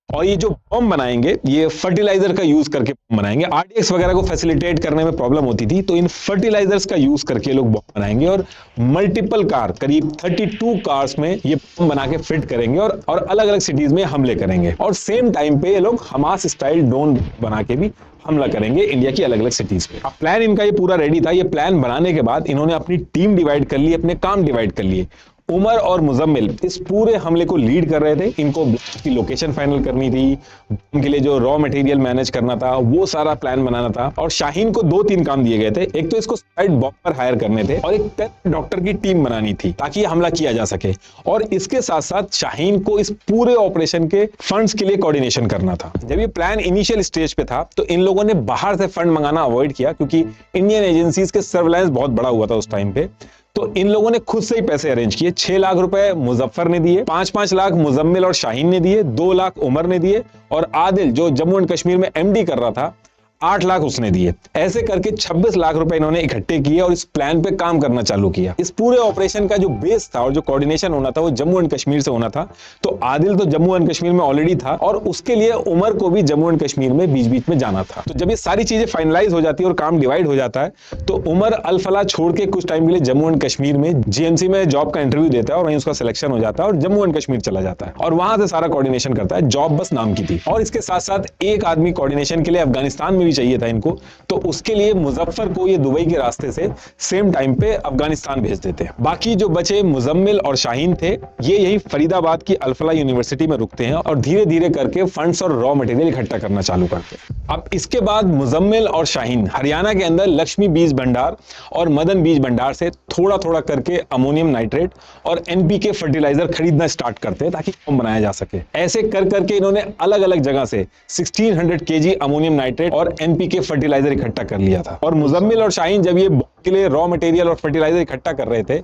और ये जो बम बनाएंगे ये फर्टिलाइजर का यूज करके बनाएंगे। RDX वगैरह को फैसिलिटेट करने में प्रॉब्लम होती थी, तो इन फर्टिलाइजर्स का यूज करके लोग बम बनाएंगे और मल्टीपल कार, करीब 32 कार्स में ये बम बना के फिट करेंगे और अलग अलग सिटीज में हमले करेंगे। और सेम टाइम पे ये लोग हमास स्टाइल ड्रोन बना के भी हमला करेंगे इंडिया की अलग अलग सिटीज पे। अब प्लान इनका ये पूरा रेडी था। ये प्लान बनाने के बाद इन्होंने अपनी टीम डिवाइड कर ली, अपने काम डिवाइड कर लिए। उमर और मुजम्मिल इस पूरे हमले को लीड कर रहे थे। इनको की लोकेशन फाइनल करनी थी, उनके लिए जो रॉ मटेरियल मैनेज करना था, वो सारा प्लान बनाना था। और शाहीन को 2-3 काम दिए गए थे। एक तो इसको साइड बॉम्बर हायर करने थे और एक टेस्ट डॉक्टर की टीम बनानी थी ताकि हमला किया जा सके। और इसके साथ साथ शाहीन को इस पूरे ऑपरेशन के फंड्स के लिए कोऑर्डिनेशन करना था। जब ये प्लान इनिशियल स्टेज पे था तो इन लोगों ने बाहर से फंड मंगाना अवॉइड किया क्योंकि इंडियन एजेंसीज के सर्विलांस बहुत बड़ा हुआ था उस टाइम पे। तो इन लोगों ने खुद से ही पैसे अरेंज किए। 6 लाख रुपए मुजफ्फर ने दिए, 5-5 लाख मुजम्मिल और शाहीन ने दिए, 2 लाख उमर ने दिए और आदिल जो जम्मू एंड कश्मीर में MD कर रहा था 8 लाख उसने दिए। ऐसे करके 26 लाख रुपए इन्होंने इकट्ठे किए और इस प्लान पे काम करना चालू किया। इस पूरे ऑपरेशन का जो बेस था और जो कोऑर्डिनेशन होना था वो जम्मू एंड कश्मीर से होना था। तो आदिल तो जम्मू एंड कश्मीर में ऑलरेडी था और उसके लिए उमर को भी जम्मू एंड कश्मीर में बीच बीच में जाना था। तो जब ये सारी चीजें फाइनलाइज हो जाती है और काम डिवाइड हो जाता है तो उमर अल-फलाह छोड़ के कुछ टाइम के लिए जम्मू एंड कश्मीर में GMC में जॉब का इंटरव्यू देता है और वहीं उसका सिलेक्शन हो जाता है और जम्मू एंड कश्मीर चला जाता है और वहां से सारा कोऑर्डिनेशन करता है। जॉब बस नाम की थी। और इसके साथ साथ एक आदमी कोऑर्डिनेशन के लिए अफगानिस्तान में भी चाहिए था इनको, तो उसके लिए मुजफ्फर को ये दुबई के रास्ते से सेम टाइम पे अफगानिस्तान भेज देते हैं। बाकी जो बचे मुजम्मिल और शाहीन थे ये यही फरीदाबाद की अल-फलाह यूनिवर्सिटी में रुकते हैं और धीरे धीरे करके फंड्स और रॉ मटेरियल इकट्ठा करना चालू करते हैं। अब इसके बाद मुजम्मिल और शाहीन हरियाणा के अंदर लक्ष्मी बीज भंडार और मदन बीज भंडार से थोड़ा थोड़ा करके अमोनियम नाइट्रेट और NPK फर्टिलाइजर खरीदना स्टार्ट करते हैं ताकि बम बनाया जा सके। ऐसे कर करके इन्होंने अलग अलग जगह से 1600 kg अमोनियम नाइट्रेट और NPK फर्टिलाइजर इकट्ठा कर लिया था। और मुजम्मिल और शाहीन जब ये के लिए रॉ मटेरियल और फर्टिलाइजर इकट्ठा कर रहे थे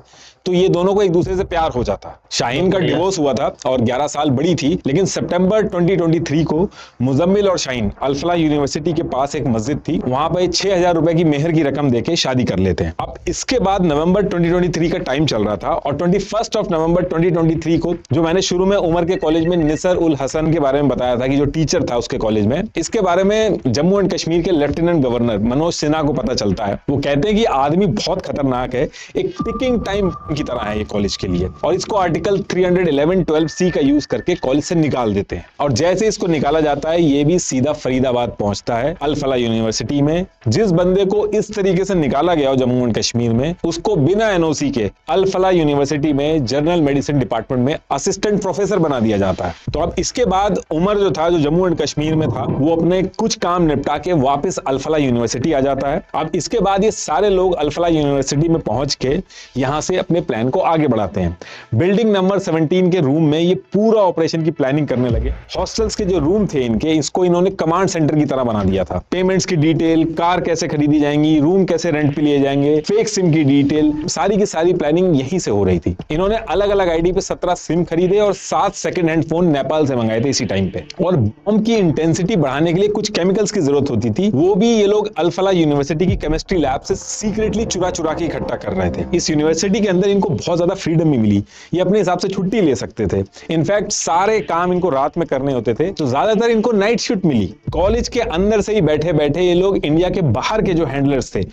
तो ये दोनों को एक दूसरे से प्यार हो जाता। शाहीन का डिवोर्स हुआ था और 11 साल बड़ी थी, लेकिन सितंबर 2023 को मुजम्मिल और शाहीन अल-फलाह यूनिवर्सिटी के पास एक मस्जिद थी, वहां पर 6000 रुपए की मेहर की रकम देके शादी कर लेते हैं। अब इसके बाद नवंबर 2023 का टाइम चल रहा था और 21 नवंबर 2023 को जो मैंने शुरू में उमर के कॉलेज में निसर उल हसन के बारे में बताया था कि जो टीचर था उसके कॉलेज में, इसके बारे में जम्मू एंड कश्मीर के लेफ्टिनेंट गवर्नर मनोज सिन्हा को पता चलता है। वो कहते हैं कि आदमी बहुत खतरनाक है, एक टिकिंग टाइम की तरह है ये कॉलेज के लिए, और इसको आर्टिकल 311-12C का यूज करके कॉलेज से निकाल देते हैं। और जैसे इसको निकाला जाता है ये भी सीधा फरीदाबाद पहुंचता है अल-फलाह यूनिवर्सिटी में। जिस बंदे को इस तरीके से निकाला गया हो जम्मू एंड कश्मीर में, उसको बिना NOC के अल-फलाह यूनिवर्सिटी में जनरल मेडिसिन डिपार्टमेंट में असिस्टेंट प्रोफेसर बना दिया जाता है। तो अब इसके बाद उमर जो था, जो जम्मू एंड कश्मीर में था, वो अपने कुछ काम निपटा के वापस अल-फलाह यूनिवर्सिटी आ जाता है। अब इसके बाद ये सारे लोग अल-फलाह यूनिवर्सिटी में पहुंच के यहां से अपने प्लान को आगे बढ़ाते हैं। बिल्डिंग नंबर 17 के रूम में ये पूरा ऑपरेशन की प्लानिंग करने लगे। हॉस्टल्स के जो रूम थे इनके, इसको इन्होंने कमांड सेंटर की तरह बना दिया था। पेमेंट्स की डिटेल, कार कैसे खरीदी जाएंगी, रूम कैसे रेंट पे लिए जाएंगे, फेक सिम की डिटेल, सारी की सारी प्लानिंग यहीं से हो रही थी। इन्होंने अलग अलग आईडी पे 17 सिम खरीदे और 7 सेकंड हैंड फोन नेपाल से मंगाए थे इसी टाइम पे। और बम की इंटेंसिटी बढ़ाने के लिए कुछ केमिकल्स की जरूरत होती थी, वो भी ये लोग अल-फलाह यूनिवर्सिटी की केमिस्ट्री लैब से सीक्रेट डेलिबरेटली चुरा चुरा के इकट्ठा कर रहे थे। इस यूनिवर्सिटी के अंदर इनको बहुत ज्यादा फ्रीडम भी मिली, ये अपने हिसाब से छुट्टी ले सकते थे। इनफैक्ट सारे काम इनको रात में करने होते थे, तो ज्यादातर इनको नाइट शिफ्ट मिली। कॉलेज के अंदर से ही बैठे बैठे ये लोग इंडिया के बाहर के जो हैंडलर्स थे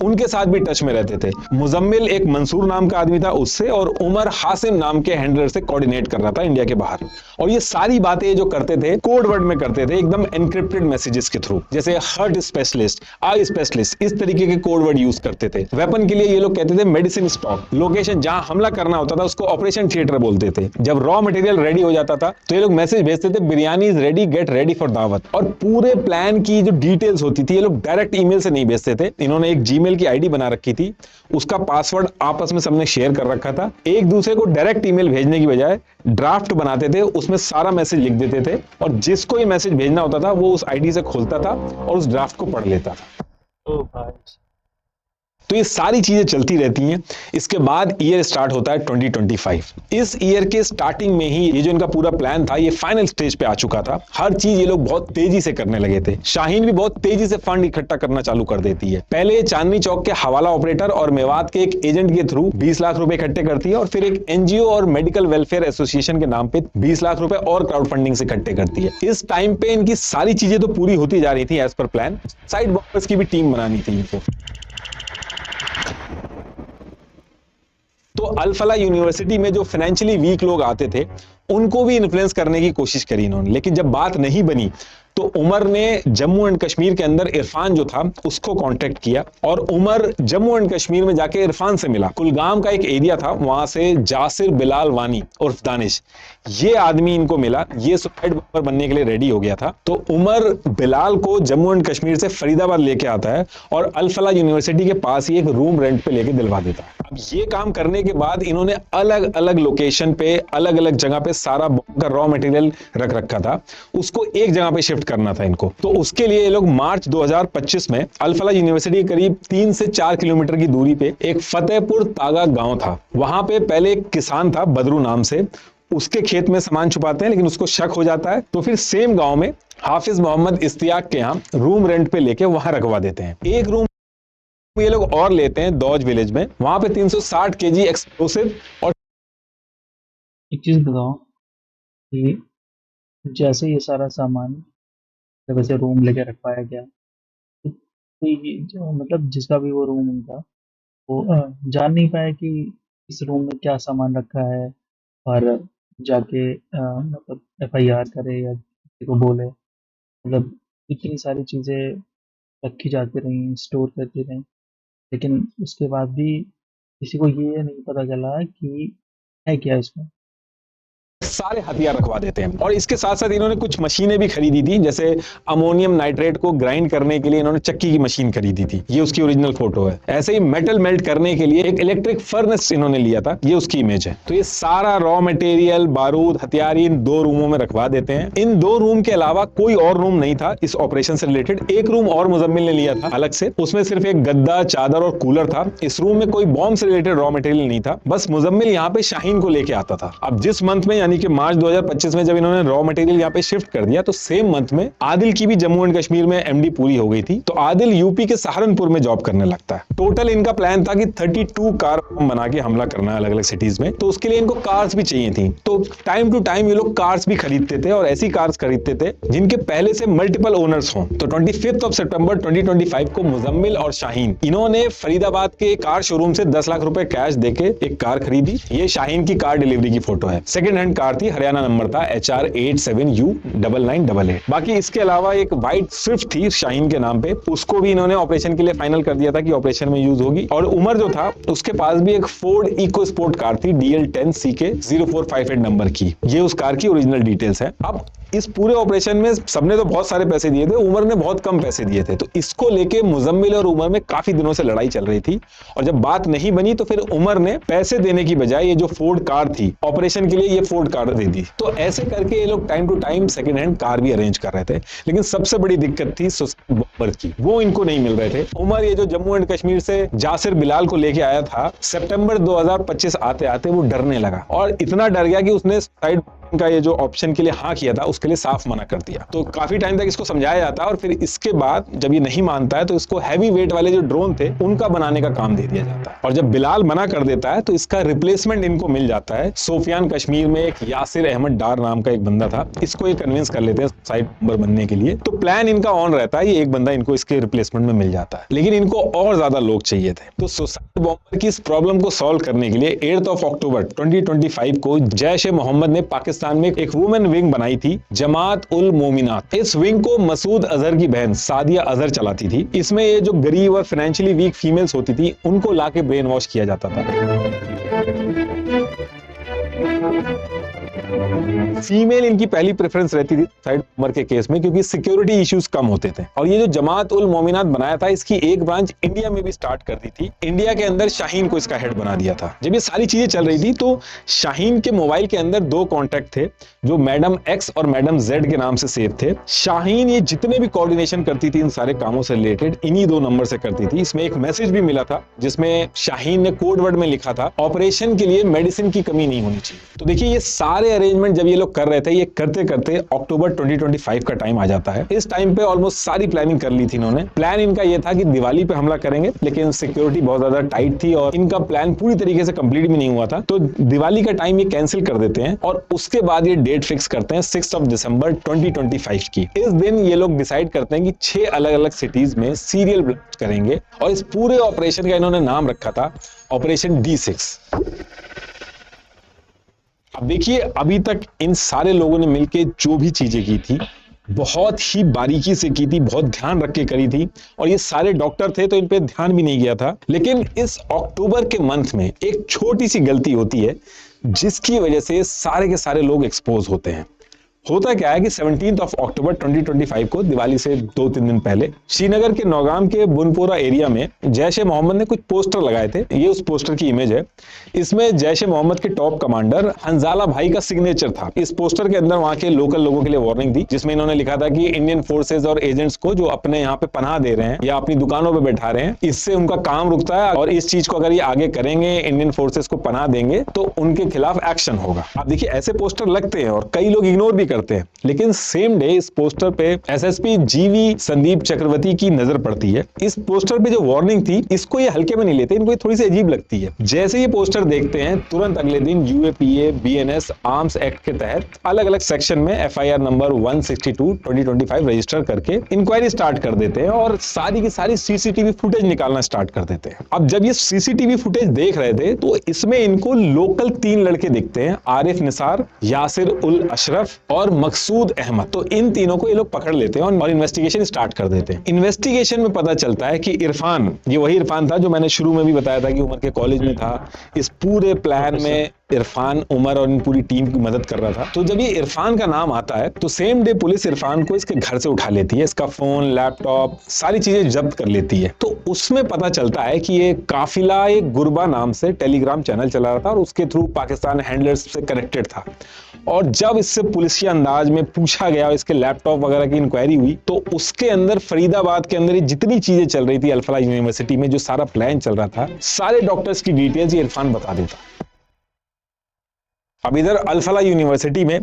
उनके साथ भी टच में रहते थे। मुजम्मिल एक मंसूर नाम का आदमी था उससे, और उमर हासिम नाम के हैंडलर से कोऑर्डिनेट कर रहा था इंडिया के बाहर। और ये सारी बातें जो करते थे कोड वर्ड में करते थे, एकदम एनक्रिप्टेड मैसेजेस के थ्रू, जैसे हार्ट स्पेशलिस्ट, आई स्पेशलिस्ट, इस तरीके के कोड वर्ड यूज करते थे। वेपन के लिए ये लोग कहते थे मेडिसिन स्टॉक, लोकेशन जहां हमला करना होता था उसको ऑपरेशन थिएटर बोलते थे। जब रॉ मटेरियल रेडी हो जाता था तो ये लोग मैसेज भेजते थे, biryani is ready, get ready for दावत। और पूरे प्लान की जो डिटेल्स होती थी ये लोग डायरेक्ट ईमेल से नहीं भेजते थे, इन्होंने एक जीमेल की आईडी बना रखी थी, उसका पासवर्ड आपस में सबने शेयर कर रखा था। एक दूसरे को डायरेक्ट ईमेल भेजने की बजाय ड्राफ्ट बनाते थे, उसमें सारा मैसेज लिख देते थे, और जिसको ये मैसेज भेजना होता था वो उस आईडी से खोलता था और उस ड्राफ्ट को पढ़ लेता था। ओ भाई, तो ये सारी चीजें चलती रहती हैं। इसके बाद ईयर स्टार्ट होता है 2025। इस ईयर के स्टार्टिंग में ही ये जो इनका पूरा प्लान था ये फाइनल स्टेज पे आ चुका था। हर चीज ये लोग बहुत तेजी से करने लगे थे। शाहीन भी बहुत तेजी से फंड इकट्ठा करना चालू कर देती है। पहले ये चांदनी चौक के हवाला ऑपरेटर और मेवात के एक एजेंट के थ्रू 20 लाख रुपए इकट्ठे करती है, और फिर एक एनजीओ और मेडिकल वेलफेयर एसोसिएशन के नाम पे 20 लाख रुपए और क्राउड फंडिंग से इकट्ठे करती है। इस टाइम पे इनकी सारी चीजें तो पूरी होती जा रही थी as per plan. Side box की भी टीम बनानी थी इनको। तो अल-फलाह यूनिवर्सिटी में जो फाइनेंशियली वीक लोग आते थे उनको भी इन्फ्लुएंस करने की कोशिश करी इन्होंने, लेकिन जब बात नहीं बनी तो उमर ने जम्मू एंड कश्मीर के अंदर इरफान जो था उसको कांटेक्ट किया, और उमर जम्मू एंड कश्मीर में जाके इरफान से मिला। कुलगाम का एक एरिया था, वहां से जासिर बिलाल वानी उर्फ दानिश, ये आदमी इनको मिला। ये सुसाइड बॉम्बर बनने के लिए रेडी हो गया था। तो उमर बिलाल को जम्मू एंड कश्मीर से फरीदाबाद लेके आता है और अल-फलाह यूनिवर्सिटी के पास ही एक रूम रेंट पे लेके दिलवा देता है। अब ये काम करने के बाद इन्होंने अलग अलग लोकेशन पे, अलग अलग जगह पे सारा बॉम्ब का रॉ मटेरियल रख रखा था, उसको एक जगह पे शिफ्ट करना था इनको। तो उसके लिए ये लोग मार्च 2025 में अल-फलाह यूनिवर्सिटी के करीब 3 से 4 किलोमीटर की दूरी पे एक फतेहपुर तागा गांव था, वहां पे पहले एक किसान था बदरू नाम से, उसके खेत में सामान छुपाते हैं, लेकिन उसको शक हो जाता है, तो फिर सेम गांव में हाफिज मोहम्मद इस्तियाक के यहाँ रूम रेंट पे लेके वहां रखवा देते हैं। एक रूम ये लोग और लेते हैं दौज विलेज में, वहां पे 360 केजी एक्सप्लोसिव। और एक चीज बताओ कि जैसे ये सारा सामान जब ऐसे रूम लेके रखवाया गया, तो ये जो मतलब जिसका भी वो रूम था वो जान नहीं पाया कि इस रूम में क्या सामान रखा है, और जाके मतलब एफआईआर करे या किसी को बोले। मतलब इतनी सारी चीज़ें रखी जाती रहीं, स्टोर करती रहीं, लेकिन उसके बाद भी किसी को ये नहीं पता चला कि है क्या इसमें। सारे हथियार रखवा देते हैं। और इसके साथ साथ इन्होंने कुछ मशीनें भी खरीदी थी, जैसे अमोनियम नाइट्रेट को ग्राइंड करने के लिए इन्होंने चक्की की मशीन खरीदी थी, ये उसकी ओरिजिनल फोटो है। ऐसे ही मेटल मेल्ट करने के लिए एक इलेक्ट्रिक फर्नेस इन्होंने लिया था, ये उसकी इमेज है। तो ये सारा रॉ मटेरियल, बारूद, हथियार इन 2 रूमों में रखवा देते हैं। इन 2 रूम के अलावा कोई और रूम नहीं था इस ऑपरेशन से रिलेटेड। एक रूम और मुजम्मिल ने लिया था अलग से, उसमें सिर्फ एक गद्दा, चादर और कूलर था। इस रूम में कोई बॉम्ब से रिलेटेड रॉ मटेरियल नहीं था, बस मुजम्मिल यहाँ पे शाहीन को लेके आता था। अब जिस मंथ में, यानी कि मार्च 2025 में जब इन्होंने रॉ मटेरियल यहाँ पे शिफ्ट कर दिया, तो सेम मंथ में आदिल की भी जम्मू एंड कश्मीर में एमडी पूरी हो गई थी। तो आदिल यूपी के सहारनपुर में जॉब करने लगता है। टोटल इनका प्लान था कि 32 कार बना के हमला करना है अलग अलग सिटीज में। तो उसके लिए इनको कार्स भी चाहिए थी, तो टाइम टू टाइम ये लोग कार्स भी खरीदते थे, और ऐसी कार्स खरीदते थे जिनके पहले से मल्टीपल ओनर्स हों। तो 25 सितंबर 2025 को मुजम्मिल और शाहीन इन्होंने फरीदाबाद के कार शोरूम से 10 लाख रुपए कैश देके एक कार खरीदी। ये शाहीन की कार डिलीवरी की फोटो है। सेकंड हैंड कार थी, हरियाणा नंबर था HR87U9988। बाकी इसके अलावा एक व्हाइट स्विफ्ट थी शाहीन के नाम पे, उसको भी इन्होंने ऑपरेशन के लिए फाइनल कर दिया था कि ऑपरेशन में यूज होगी। और उमर जो था उसके पास भी एक फोर्ड इको स्पोर्ट कार थी DL10CK 0458 नंबर की, ये उस कार की ओरिजिनल डिटेल्स है। अब इस पूरे ऑपरेशन में सबने तो बहुत सारे पैसे दिए थे, उमर ने बहुत कम पैसे दिए थे, तो इसको लेके मुजम्मिल और उमर में काफी दिनों से लड़ाई चल रही थी। और जब बात नहीं बनी तो फिर उमर ने पैसे देने की बजाय ये जो फोर्ड कार थी ऑपरेशन के लिए, ये फोर्ड कार दे दी। तो ऐसे करके ये लोग time to time second hand car भी अरेंज कर रहे थे। लेकिन सबसे बड़ी दिक्कत थी सुसाइड बॉम्बर की, वो इनको नहीं मिल रहे थे। उमर ये जो जम्मू एंड कश्मीर से जासिर बिलाल को लेके आया था, सितंबर 2025 आते आते वो डरने लगा, और इतना डर गया कि उसने सुसाइड का ये जो ऑप्शन के लिए हाँ किया था उसके लिए साफ मना कर दिया। तो काफी टाइम तक इसको समझाया जाता है और फिर इसके बाद जब ये नहीं मानता है तो इसको हैवी वेट वाले जो ड्रोन थे उनका बनाने का काम दे दिया जाता है। और जब बिलाल मना कर देता है तो इसका रिप्लेसमेंट इनको मिल जाता है। सोफियान कश्मीर में एक यासिर अहमद डार नाम का एक बंदा था, इसको ये कन्विंस कर लेते हैं साइड बॉम्बर बनने के लिए। तो प्लान इनका ऑन रहता है, ये एक बंदा इनको इसके रिप्लेसमेंट में मिल जाता है, लेकिन इनको और ज्यादा लोग चाहिए थे। तो सुसाइड बॉम्बर की इस प्रॉब्लम को सॉल्व करने के लिए 8 अक्टूबर 2025 को जैश ए मोहम्मद ने पाकिस्तान में एक वुमेन विंग बनाई थी, जमात उल मोमिनात। इस विंग को मसूद अजहर की बहन सादिया अजहर चलाती थी। इसमें ये जो गरीब और फाइनेंशियली वीक फीमेल्स होती थी उनको लाके ब्रेन वॉश किया जाता था। फीमेल इनकी पहली प्रेफरेंस रहती थी सुसाइड बॉम्बर के केस में, क्योंकि सिक्योरिटी इश्यूज कम होते थे। और ये जो जमात उल मोमिनात बनाया था, इसकी एक ब्रांच इंडिया में भी स्टार्ट कर दी थी। इंडिया के अंदर शाहीन को इसका हेड बना दिया था। जब ये सारी चीजें चल रही थी तो शाहीन के मोबाइल के अंदर 2 कॉन्टैक्ट थे जो मैडम एक्स और मैडम जेड के नाम से सेव थे। शाहीन ये जितने भी कोऑर्डिनेशन करती थी इन सारे कामों से रिलेटेड इन्हीं 2 नंबर से करती थी। इसमें एक मैसेज भी मिला था जिसमें शाहीन ने कोड वर्ड में लिखा था, ऑपरेशन के लिए मेडिसिन की कमी नहीं होनी चाहिए। तो देखिए ये सारे अरेंजमेंट जब ये लोग कर रहे थे, ये करते करते अक्टूबर 2025 का टाइम आ जाता है। इस टाइम पे ऑलमोस्ट सारी प्लानिंग कर ली थी इन्होंने। प्लान इनका ये था कि दिवाली पे हमला करेंगे, लेकिन सिक्योरिटी बहुत ज्यादा टाइट थी और इनका प्लान पूरी तरीके से कंप्लीट भी नहीं हुआ था। तो दिवाली का टाइम ये कैंसिल कर देते हैं और उसके बाद ये डेट फिक्स करते हैं 6 दिसंबर 2025 की। इस दिन ये लोग डिसाइड करते हैं कि 6 अलग अलग सिटीज में सीरियल ब्लास्ट करेंगे और इस पूरे ऑपरेशन का इन्होंने नाम रखा था ऑपरेशन D6। अब देखिए अभी तक इन सारे लोगों ने मिलकर जो भी चीजें की थी बहुत ही बारीकी से की थी, बहुत ध्यान रख के करी थी और ये सारे डॉक्टर थे तो इन पे ध्यान भी नहीं गया था। लेकिन इस अक्टूबर के मंथ में एक छोटी सी गलती होती है जिसकी वजह से सारे के सारे लोग एक्सपोज होते हैं। होता क्या है कि 17 अक्टूबर 2025 को दिवाली से 2-3 दिन पहले श्रीनगर के नौगाम के बुनपोरा एरिया में जैश ए मोहम्मद ने कुछ पोस्टर लगाए थे। ये उस पोस्टर की इमेज है। इसमें जैश ए मोहम्मद के टॉप कमांडर हंजाला भाई का सिग्नेचर था। इस पोस्टर के अंदर वहां के लोकल लोगों के लिए वार्निंग थी, जिसमें इन्होंने लिखा था कि इंडियन फोर्सेज और एजेंट्स को जो अपने यहाँ पे पनाह दे रहे हैं या अपनी दुकानों पर बैठा रहे हैं, इससे उनका काम रुकता है और इस चीज को अगर ये आगे करेंगे, इंडियन फोर्सेज को पनाह देंगे तो उनके खिलाफ एक्शन होगा। अब देखिए ऐसे पोस्टर लगते हैं और कई लोग इग्नोर भी करते हैं, लेकिन सेम डे इस पोस्टर पे एसएसपी जीवी संदीप चक्रवर्ती की नजर पड़ती है। इस पोस्टर पे जो वार्निंग थी इसको ये हल्के में नहीं लेते, इनको थोड़ी सी अजीब लगती है। जैसे ये पोस्टर देखते हैं तुरंत अगले दिन यूएपीए बीएनएस आर्म्स एक्ट के तहत अलग अलग सेक्शन में एफआईआर नंबर 162/2025 रजिस्टर करके इंक्वायरी स्टार्ट कर देते हैं और सारी की सारी सीसीटीवी फुटेज निकालना स्टार्ट कर देते हैं। अब जब ये सीसीटीवी फुटेज देख रहे थे तो इसमें इनको लोकल 3 लड़के दिखते हैं, आरिफ निसार, यासिर उल अशरफ और मकसूद अहमद। तो इन तीनों को ये लोग पकड़ लेते हैं और इन्वेस्टिगेशन स्टार्ट कर देते हैं। इन्वेस्टिगेशन में पता चलता है कि इरफान, ये वही इरफान था जो मैंने शुरू में भी बताया था कि उमर के कॉलेज में था। इस पूरे प्लान में इरफान उमर और इन पूरी टीम की मदद कर रहा था। तो जब ये इरफान का नाम आता है तो सेम डे पुलिस इरफान को इसके घर से उठा लेती है, इसका फोन, लैपटॉप, सारी चीजें जब्त कर लेती है। तो उसमें पता चलता है कि ये काफिला एक गुरबा नाम से टेलीग्राम चैनल चला रहा था और उसके थ्रू पाकिस्तान हैंडलर्स से कनेक्टेड था। और जब इससे पुलिसिया अंदाज में पूछा गया, इसके लैपटॉप वगैरह की इंक्वायरी हुई, तो उसके अंदर फरीदाबाद के अंदर ये जितनी चीजें चल रही थी अल-फलाह यूनिवर्सिटी में, जो सारा प्लान चल रहा था, सारे डॉक्टर्स की डिटेल्स ये इरफान बता देता। अब इधर अल-फलाह यूनिवर्सिटी में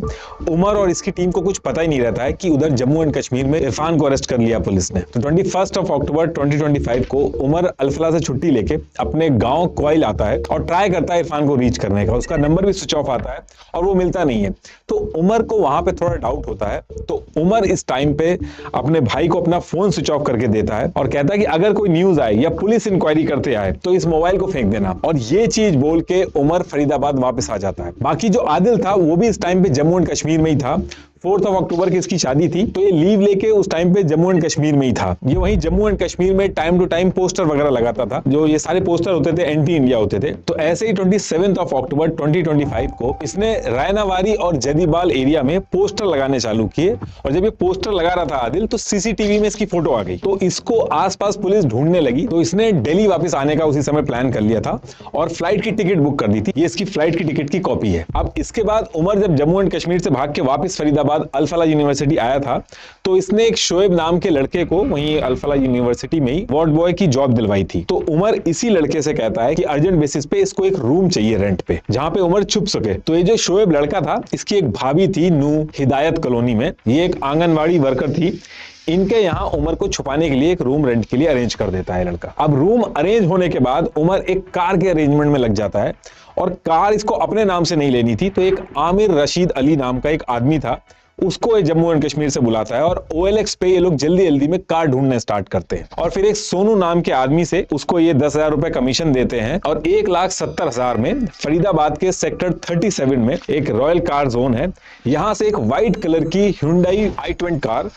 उमर और इसकी टीम को कुछ पता ही नहीं रहता है कि उधर जम्मू एंड कश्मीर में इरफान को अरेस्ट कर लिया पुलिस ने। तो 21 अक्टूबर 2025 को उमर अल-फलाह से छुट्टी लेके अपने गांव क्वाइल आता है और ट्राई करता है इरफान को रीच करने का। उसका नंबर भी स्विच ऑफ आता है और वो मिलता नहीं है। तो उमर को वहां पे थोड़ा डाउट होता है। तो उमर इस टाइम पे अपने भाई को अपना फोन स्विच ऑफ करके देता है और कहता है कि अगर कोई न्यूज आए या पुलिस इंक्वायरी करते आए तो इस मोबाइल को फेंक देना। और ये चीज बोल के उमर फरीदाबाद वापस आ जाता है। बाकी जो आदिल था वो भी इस टाइम पे जम्मू एंड कश्मीर में ही था। 4 अक्टूबर की इसकी शादी थी तो ये लीव लेके उस टाइम पे जम्मू एंड कश्मीर में ही था। ये वहीं जम्मू एंड कश्मीर में टाइम टू टाइम पोस्टर वगैरह लगाता था। जो ये सारे पोस्टर होते थे एंटी इंडिया होते थे। तो ऐसे ही 27 अक्टूबर 2025 को इसने रायनावारी और जदीबाल एरिया में पोस्टर लगाने चालू किए। और जब ये पोस्टर लगा रहा था आदिल तो सीसीटीवी में इसकी फोटो आ गई। तो इसको आसपास पुलिस ढूंढने लगी। तो इसने दिल्ली वापस आने का उसी समय प्लान कर लिया था और फ्लाइट की टिकट बुक कर दी थी। ये इसकी फ्लाइट की टिकट की कॉपी है। अब इसके बाद उमर जब जम्मू एंड कश्मीर से भाग के वापस फरीदाबाद बाद अल फलाह यूनिवर्सिटी आया था तो इसने एक शोएब नाम के लड़के को वहीं अल फलाह यूनिवर्सिटी में ही वार्ड बॉय की जॉब दिलवाई थी। तो उमर इसी लड़के से कहता है कि अर्जेंट बेसिस पे इसको एक रूम चाहिए रेंट पे जहां पे उमर छुप सके। तो ये जो शोएब लड़का था, इसकी एक भाभी थी नू हिदायत कॉलोनी में, ये एक आंगनवाड़ी वर्कर थी। इनके यहाँ उमर को छुपाने के लिए एक रूम रेंट के लिए अरेंज कर देता है लड़का। अब रूम अरेंज होने के बाद उमर एक कार के अरेंजमेंट में लग जाता है और कार इसको अपने नाम से नहीं लेनी थी, तो एक आमिर रशीद अली नाम का एक आदमी था, उसको जम्मू एंड कश्मीर से बुलाता है और OLX पे ये लोग जल्दी जल्दी में कार ढूंढने स्टार्ट करते हैं। और फिर एक सोनू नाम के आदमी से उसको ये 10,000 रुपए कमीशन देते हैं और 1,70,000 में फरीदाबाद के सेक्टर 37 में एक रॉयल कार जोन है, यहां से एक व्हाइट कलर की Hyundai i20 car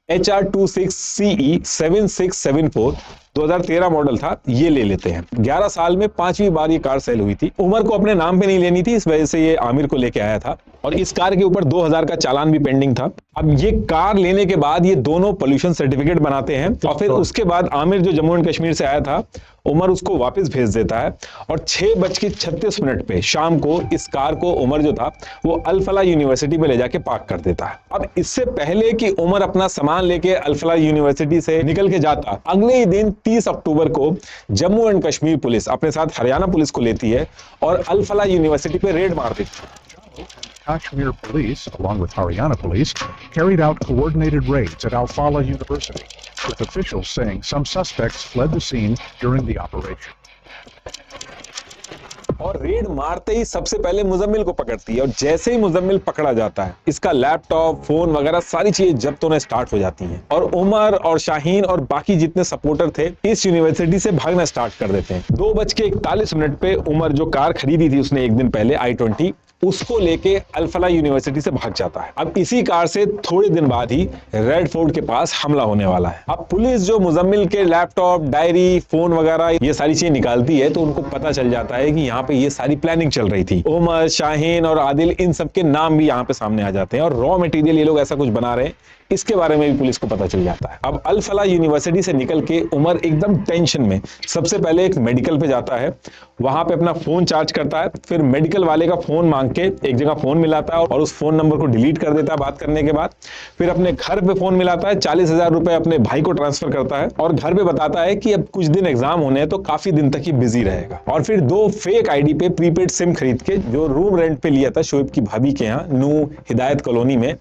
HR26CE 7674 2013 model था, ये ले लेते हैं। 11 साल में 5वीं बार ये कार सेल हुई थी। उमर को अपने नाम पे नहीं लेनी थी, इस वजह से ये आमिर को लेके आया था और इस कार के ऊपर 2,000 का चालान भी पेंडिंग था। अब ये कार लेने के बाद ये दोनों पोल्यूशन सर्टिफिकेट बनाते हैं और फिर उसके बाद आमिर जो जम्मू एंड कश्मीर से आया था, उमर उसको वापस भेज देता है और 6:36 पे शाम को इस कार को उमर जो था वो अल फलाह यूनिवर्सिटी पे ले जाके पार्क कर देता है। अब इससे पहले कि उमर अपना सामान लेके अल फलाह यूनिवर्सिटी से निकल के जाता, अगले ही दिन 30 अक्टूबर को जम्मू एंड कश्मीर पुलिस अपने साथ हरियाणा पुलिस को लेती है और अल फलाह यूनिवर्सिटी पे रेड मार देती है। Kashmir police, along with Haryana police, carried out coordinated raids at Al Falah University, with officials saying some suspects fled the scene during the operation. और रेड मारते ही सबसे पहले मुजम्मिल को पकड़ती है और जैसे ही मुजम्मिल पकड़ा जाता है, इसका लैपटॉप, फोन वगैरह सारी चीजें जब्त होने स्टार्ट हो जाती हैं और उमर और शाहीन और बाकी जितने सपोर्टर थे इस यूनिवर्सिटी से भागना स्टार्ट कर देते हैं। 2:41 पे उमर जो कार खरीदी थी उसने एक दिन पहले i20, उसको लेके अल फलाह यूनिवर्सिटी से भाग जाता है। अब इसी कार से थोड़े दिन बाद ही रेड फोर्ट के पास हमला होने वाला है। अब पुलिस जो मुजम्मिल के लैपटॉप, डायरी, फोन वगैरह ये सारी चीजें निकालती है तो उनको पता चल जाता है कि यहाँ पे ये सारी प्लानिंग चल रही थी। उमर, शाहीन और आदिल, इन सबके नाम भी यहाँ पे सामने आ जाते हैं और रॉ मटेरियल ये लोग ऐसा कुछ बना रहे हैं, इसके बारे में भी पुलिस को पता चल जाता है। अब अल फलाह यूनिवर्सिटी से निकल के उमर एकदम टेंशन में सबसे पहले एक मेडिकल पे जाता है, वहां पे अपना फोन चार्ज करता है, फिर मेडिकल वाले का फोन मांग के एक जगह फोन मिलाता है और उस फोन नंबर को डिलीट कर देता है बात करने के बाद। फिर अपने घर पे फोन मिलाता है, 40,000 रुपए अपने भाई को ट्रांसफर करता है और घर पे बताता है कि अब कुछ दिन एग्जाम होने हैं तो काफी दिन तक ही बिजी रहेगा। और फिर 2 फेक आईडी पे प्रीपेड सिम खरीद के जो रूम रेंट पे लिया था शोएब की भाभी के यहाँ नू हिदायत कॉलोनी में,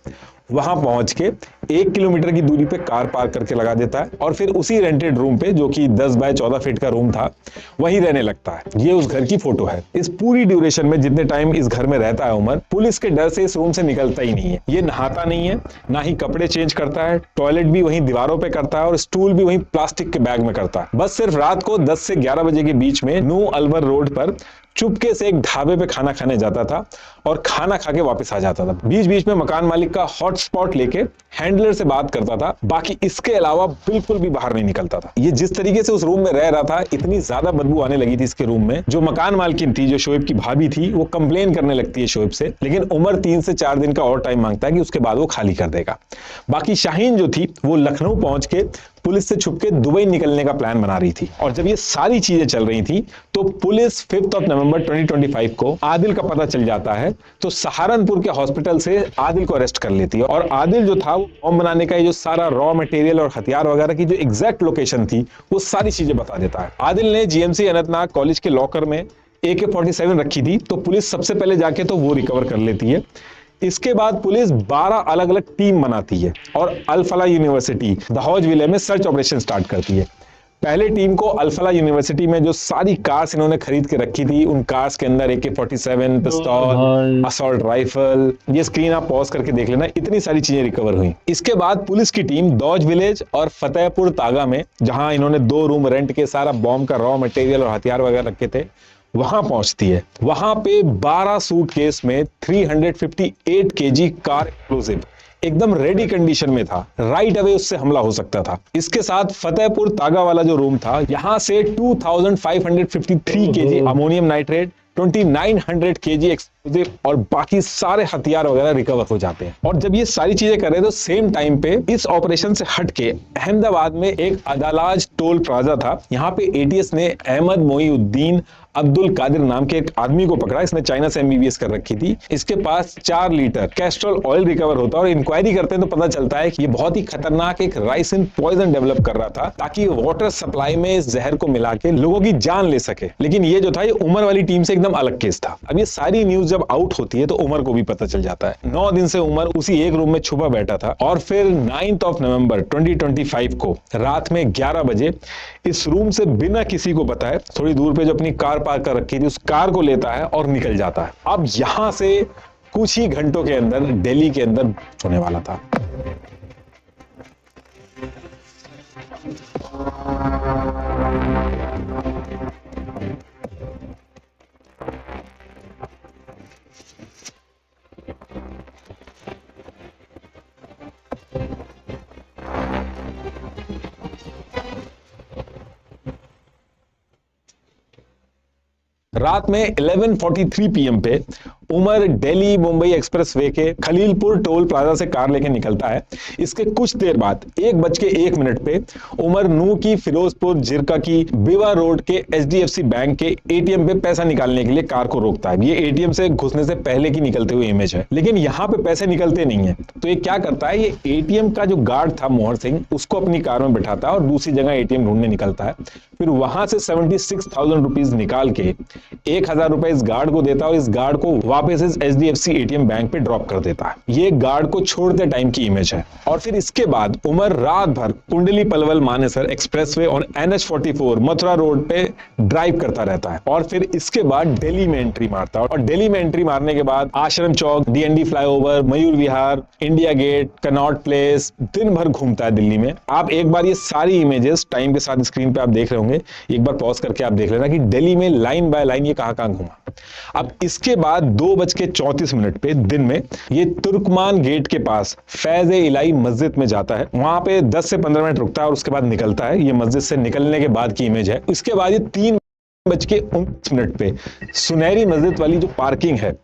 वहां पहुंच के 1 किलोमीटर की दूरी पे कार पार्क करके लगा देता है और फिर उसी रेंटेड रूम पे, जो कि 10 बाय 14 फीट का रूम था, वहीं रहने लगता है। ये उस घर की फोटो है। इस पूरी ड्यूरेशन में जितने टाइम इस घर में रहता है उमर, पुलिस के डर से इस रूम से निकलता ही नहीं है। ये नहाता नहीं है, ना ही कपड़े चेंज करता है, टॉयलेट भी वहीं दीवारों पे करता है और स्टूल भी वहीं प्लास्टिक के बैग में करता है। बस सिर्फ रात को 10 से 11 बजे के बीच में नू अलवर रोड पर चुपके से एक ढाबे पे खाना खाने जाता था और खाना खा के वापस आ जाता था। बीच बीच में मकान मालिक का हॉटस्पॉट लेके हैंडलर से बात करता था, बाकी इसके अलावा बिल्कुल भी बाहर नहीं निकलता था। ये जिस तरीके से उस रूम में रह रहा था, इतनी ज्यादा बदबू आने लगी थी इसके रूम में। जो मकान मालकिन थी, जो शोएब की भाभी थी, वो कंप्लेन करने लगती है शोएब से, लेकिन उमर 3 से 4 दिन का और टाइम मांगता है कि उसके बाद वो खाली कर देगा। बाकी शाहीन जो थी वो लखनऊ पहुंच के पुलिस से छुपके दुबई निकलने का प्लान बना रही थी। और जब ये सारी चीजें चल रही थी तो पुलिस 5 नवंबर 2025 को आदिल का पता चल जाता है, तो सहारनपुर के हॉस्पिटल से आदिल को अरेस्ट कर लेती है। और आदिल जो था वो बॉम्ब बनाने का जो सारा रॉ मटेरियल और हथियार वगैरह की जो एग्जैक्ट लोकेशन थी वो सारी चीजें बता देता है। आदिल ने GMC अनंतनाग कॉलेज के लॉकर में AK-47 रखी थी, तो पुलिस सबसे पहले जाके तो वो रिकवर कर लेती है। इसके बाद पुलिस 12 अलग अलग टीम बनाती है और अल फलाह यूनिवर्सिटी दाहौज विले में सर्च ऑपरेशन स्टार्ट करती है। पहले टीम को अल फलाह यूनिवर्सिटी में जो सारी कार्स इन्होंने खरीद के रखी थी, उन कार्स के अंदर AK-47, पिस्तौल, असॉल्ट राइफल, ये स्क्रीन आप पॉज करके देख लेना, इतनी सारी चीजें रिकवर हुई। इसके बाद पुलिस की टीम दौज विलेज और फतेहपुर तागा में, जहां इन्होंने 2 रूम रेंट के सारा बॉम्ब का रॉ मटेरियल और हथियार वगैरह रखे थे, वहां पहुंचती है। वहां पे 12 सूटकेस में 358 kg कार एक्सप्लोसिव एकदम रेडी कंडीशन में था, राइट अवे उससे हमला हो सकता था। इसके साथ फतेहपुर तागा वाला जो रूम था, यहां से 2553 kg अमोनियम नाइट्रेट, 2900 kg और बाकी सारे हथियार वगैरह रिकवर हो जाते हैं। और जब ये सारी चीजें कर रहे थे तो सेम टाइम पे इस ऑपरेशन से हटके अहमदाबाद में एक अदालाज टोल प्लाजा था। यहाँ पे एटीएस ने अहमद मोईउद्दीन अब्दुल कादिर नाम के एक आदमी को पकड़ा। इसने चाइना से एमबीबीएस कर रखी थी। इसके पास 4 लीटर कैस्ट्रॉल ऑयल रिकवर होता है और इंक्वायरी करते हैं तो पता चलता है कि ये बहुत ही खतरनाक एक राइसिन पॉइजन डेवलप कर रहा था ताकि वाटर सप्लाई में इस जहर को मिला के लोगों की जान ले सके। लेकिन ये जो था ये उमर वाली टीम से एकदम अलग केस था। अब ये सारी न्यूज जब आउट होती है तो उमर को भी पता चल जाता है। 9 दिन से उमर उसी एक रूम में छुपा बैठा था और फिर 9th ऑफ नवंबर 2025 को रात में 11 बजे इस रूम से बिना किसी को बताए थोड़ी दूर पे जो अपनी कार पार्क कर रखी थी उस कार को लेता है और निकल जाता है। अब यहां से कुछ ही घंटों के अंदर दिल्ली के अंदर होने वाला था। रात में 11:43 पीएम पे उमर दिल्ली मुंबई एक्सप्रेसवे के खलीलपुर टोल प्लाजा से कार लेके निकलता है। इसके कुछ देर बाद 1:01 पे उमर नू की फिरोजपुर जिरका की बिवा रोड के एचडीएफसी बैंक के एटीएम पे पैसा निकालने के लिए कार को रोकता है। ये एटीएम से घुसने से पहले की निकलते हुए इमेज है, लेकिन यहां पे पैसे निकलते नहीं है। तो ये क्या करता है, ये एटीएम का जो गार्ड था मोहर सिंह उसको अपनी कार में बिठाता है और दूसरी जगह एटीएम ढूंढने निकलता है। फिर वहां से 76,000 रुपीज निकाल के 1,000 रुपए इस गार्ड को देता है और इस गार्ड को वापस इस एचडीएफसी एटीएम बैंक पे ड्रॉप कर देता है। ये गार्ड को छोड़ते टाइम की इमेज है। और फिर इसके बाद उमर रात भर कुंडली पलवल मानेसर एक्सप्रेसवे और NH44 मथुरा रोड पे ड्राइव करता रहता है और फिर इसके बाद दिल्ली में एंट्री मारता है। और दिल्ली में एंट्री मारने के बाद आश्रम चौक, DND flyover, Mayur Vihar, India gate, Connaught place दिन भर घूमता है दिल्ली में। आप एक बार ये सारी इमेजेस टाइम के साथ स्क्रीन पे आप देख रहे होंगे, एक बार पॉज करके आप देख लेना कि दिल्ली में लाइन बाय लाइन ये कहां घूमा। अब इसके बाद 2:34 पे दिन में ये तुर्कमान गेट के पास फैज ए इलाही मस्जिद में जाता है। वहां पे 10 से 15 मिनट रुकता है और उसके बाद निकलता है। ये मस्जिद से निकलने के बाद की इमेज है। इसके बाद ये 3:19 पे सुनहरी मस्जिद वाली जो पार्किंग है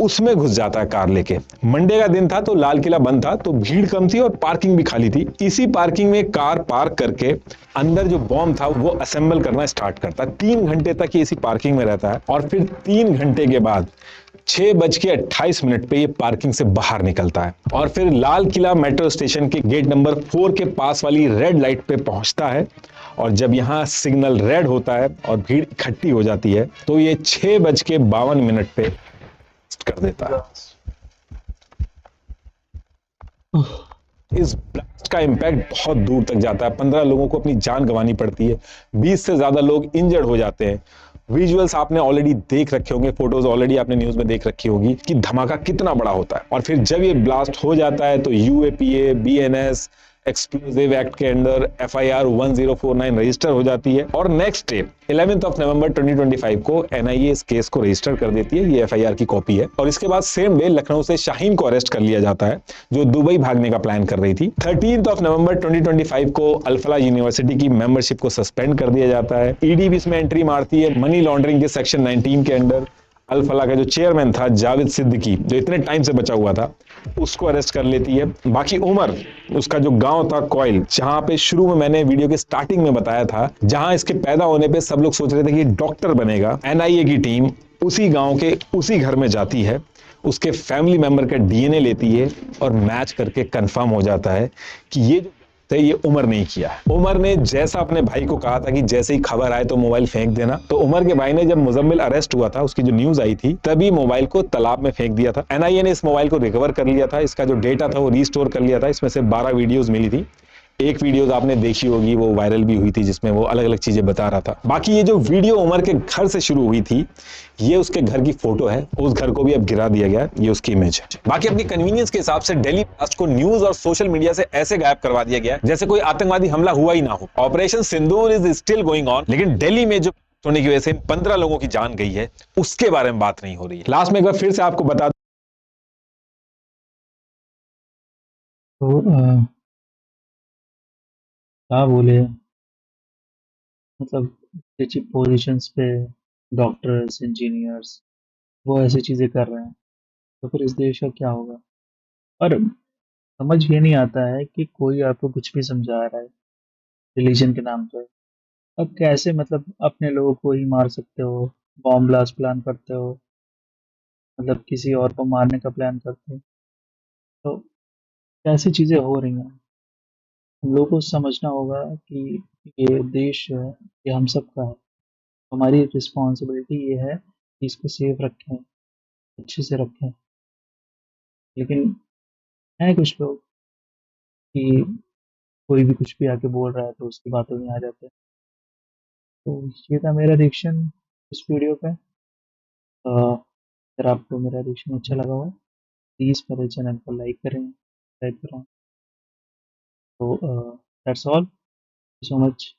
उसमें घुस जाता है कार लेके। मंडे का दिन था तो लाल किला बंद था तो भीड़ कम थी और पार्किंग भी खाली थी। इसी पार्किंग में कार पार्क करके अंदर जो बॉम्ब था वो असेंबल करना स्टार्ट करता है। 3 घंटे तक ये इसी पार्किंग में रहता है और फिर 3 घंटे के बाद 6:28 पे ये पार्किंग से बाहर निकलता है और फिर लाल किला मेट्रो स्टेशन के गेट नंबर 4 के पास वाली रेड लाइट पे पहुंचता है। और जब यहां सिग्नल रेड होता है और भीड़ इकट्ठी हो जाती है तो ये 6:52 पे कर देता है। इस ब्लास्ट का इंपैक्ट बहुत दूर तक जाता है। 15 लोगों को अपनी जान गंवानी पड़ती है, 20 से ज्यादा लोग इंजर्ड हो जाते हैं। विजुअल्स आपने ऑलरेडी देख रखे होंगे, फोटोज ऑलरेडी आपने न्यूज में देख रखी होगी कि धमाका कितना बड़ा होता है। और फिर जब ये ब्लास्ट हो जाता है तो यूएपीए, बीएनएस एक्सप्लोसिव एक्ट के अंदर FIR 1049 रजिस्टर हो जाती है और next day 11th of November 2025 को एनआईए इस केस को रजिस्टर कर देती है। ये FIR की कॉपी है। और इसके बाद सेम डे लखनऊ से शाहीन को अरेस्ट कर लिया जाता है जो दुबई भागने का प्लान कर रही थी। 13th ऑफ नवंबर 2025 को अल्फला यूनिवर्सिटी की मेंबरशिप को सस्पेंड कर दिया जाता है। ईडी भी इसमें एंट्री मारती है मनी लॉन्ड्रिंग के सेक्शन 19 के अंडर। अल्फला का जो चेयरमैन था जावेद सिद्दीकी जो इतने टाइम से बचा हुआ था उसको अरेस्ट कर लेती है। बाकी उमर उसका जो गांव था कोयल, जहां पे शुरू में मैंने वीडियो के स्टार्टिंग में बताया था जहां इसके पैदा होने पे सब लोग सोच रहे थे कि डॉक्टर बनेगा, एनआईए की टीम उसी गांव के उसी घर में जाती है, उसके फैमिली मेंबर का डीएनए लेती है और मैच करके कंफर्म हो जाता है कि ये जो तो ये उमर नहीं किया है। उमर ने जैसा अपने भाई को कहा था कि जैसे ही खबर आए तो मोबाइल फेंक देना, तो उमर के भाई ने जब मुजम्मिल अरेस्ट हुआ था उसकी जो न्यूज आई थी तभी मोबाइल को तालाब में फेंक दिया था। एनआईए ने इस मोबाइल को रिकवर कर लिया था, इसका जो डेटा था वो रिस्टोर कर लिया था। इसमें से 12 वीडियोज मिली थी। एक वीडियो आपने देखी होगी, वो वायरल भी हुई थी जिसमें वो अलग अलग चीजें बता रहा था। बाकी ये जो वीडियो उमर के घर से शुरू हुई थी ये उसके घर की फोटो है, उस घर को भी अब गिरा दिया गया, ये उसकी इमेज है। बाकी अपनी कन्वीनियंस के हिसाब से दिल्ली ब्लास्ट को न्यूज और सोशल मीडिया से ऐसे गायब करवा दिया गया जैसे कोई आतंकवादी हमला हुआ ही ना हो। Operation Sindoor is still going on, लेकिन दिल्ली में जो होने की वजह से 15 लोगों की जान गई है उसके बारे में बात नहीं हो रही है। लास्ट में एक बार फिर से आपको बता तो क्या बोले, मतलब अच्छी पोजीशंस पे डॉक्टर्स, इंजीनियर्स, वो ऐसी चीज़ें कर रहे हैं, तो फिर इस देश का क्या होगा? और समझ ये नहीं आता है कि कोई आपको कुछ भी समझा रहा है रिलीजन के नाम पे। अब कैसे मतलब अपने लोगों को ही मार सकते हो, बॉम्ब ब्लास्ट प्लान करते हो, मतलब किसी और को मारने का प्लान करते हो। तो कैसी चीज़ें हो रही हैं? हम लोगों को समझना होगा कि ये देश जो है, ये हम सबका है। हमारी रिस्पॉन्सिबिलिटी ये है कि इसको सेफ रखें, अच्छे से रखें। लेकिन हैं कुछ लोग कि कोई भी कुछ भी आके बोल रहा है तो उसकी बातों में आ जाते हैं। तो ये था मेरा रिएक्शन इस वीडियो पे। अगर आपको मेरा रिएक्शन अच्छा लगा हो, प्लीज़ मेरे चैनल को लाइक करें, सब्सक्राइब करें। तो दैट्स ऑल। So much.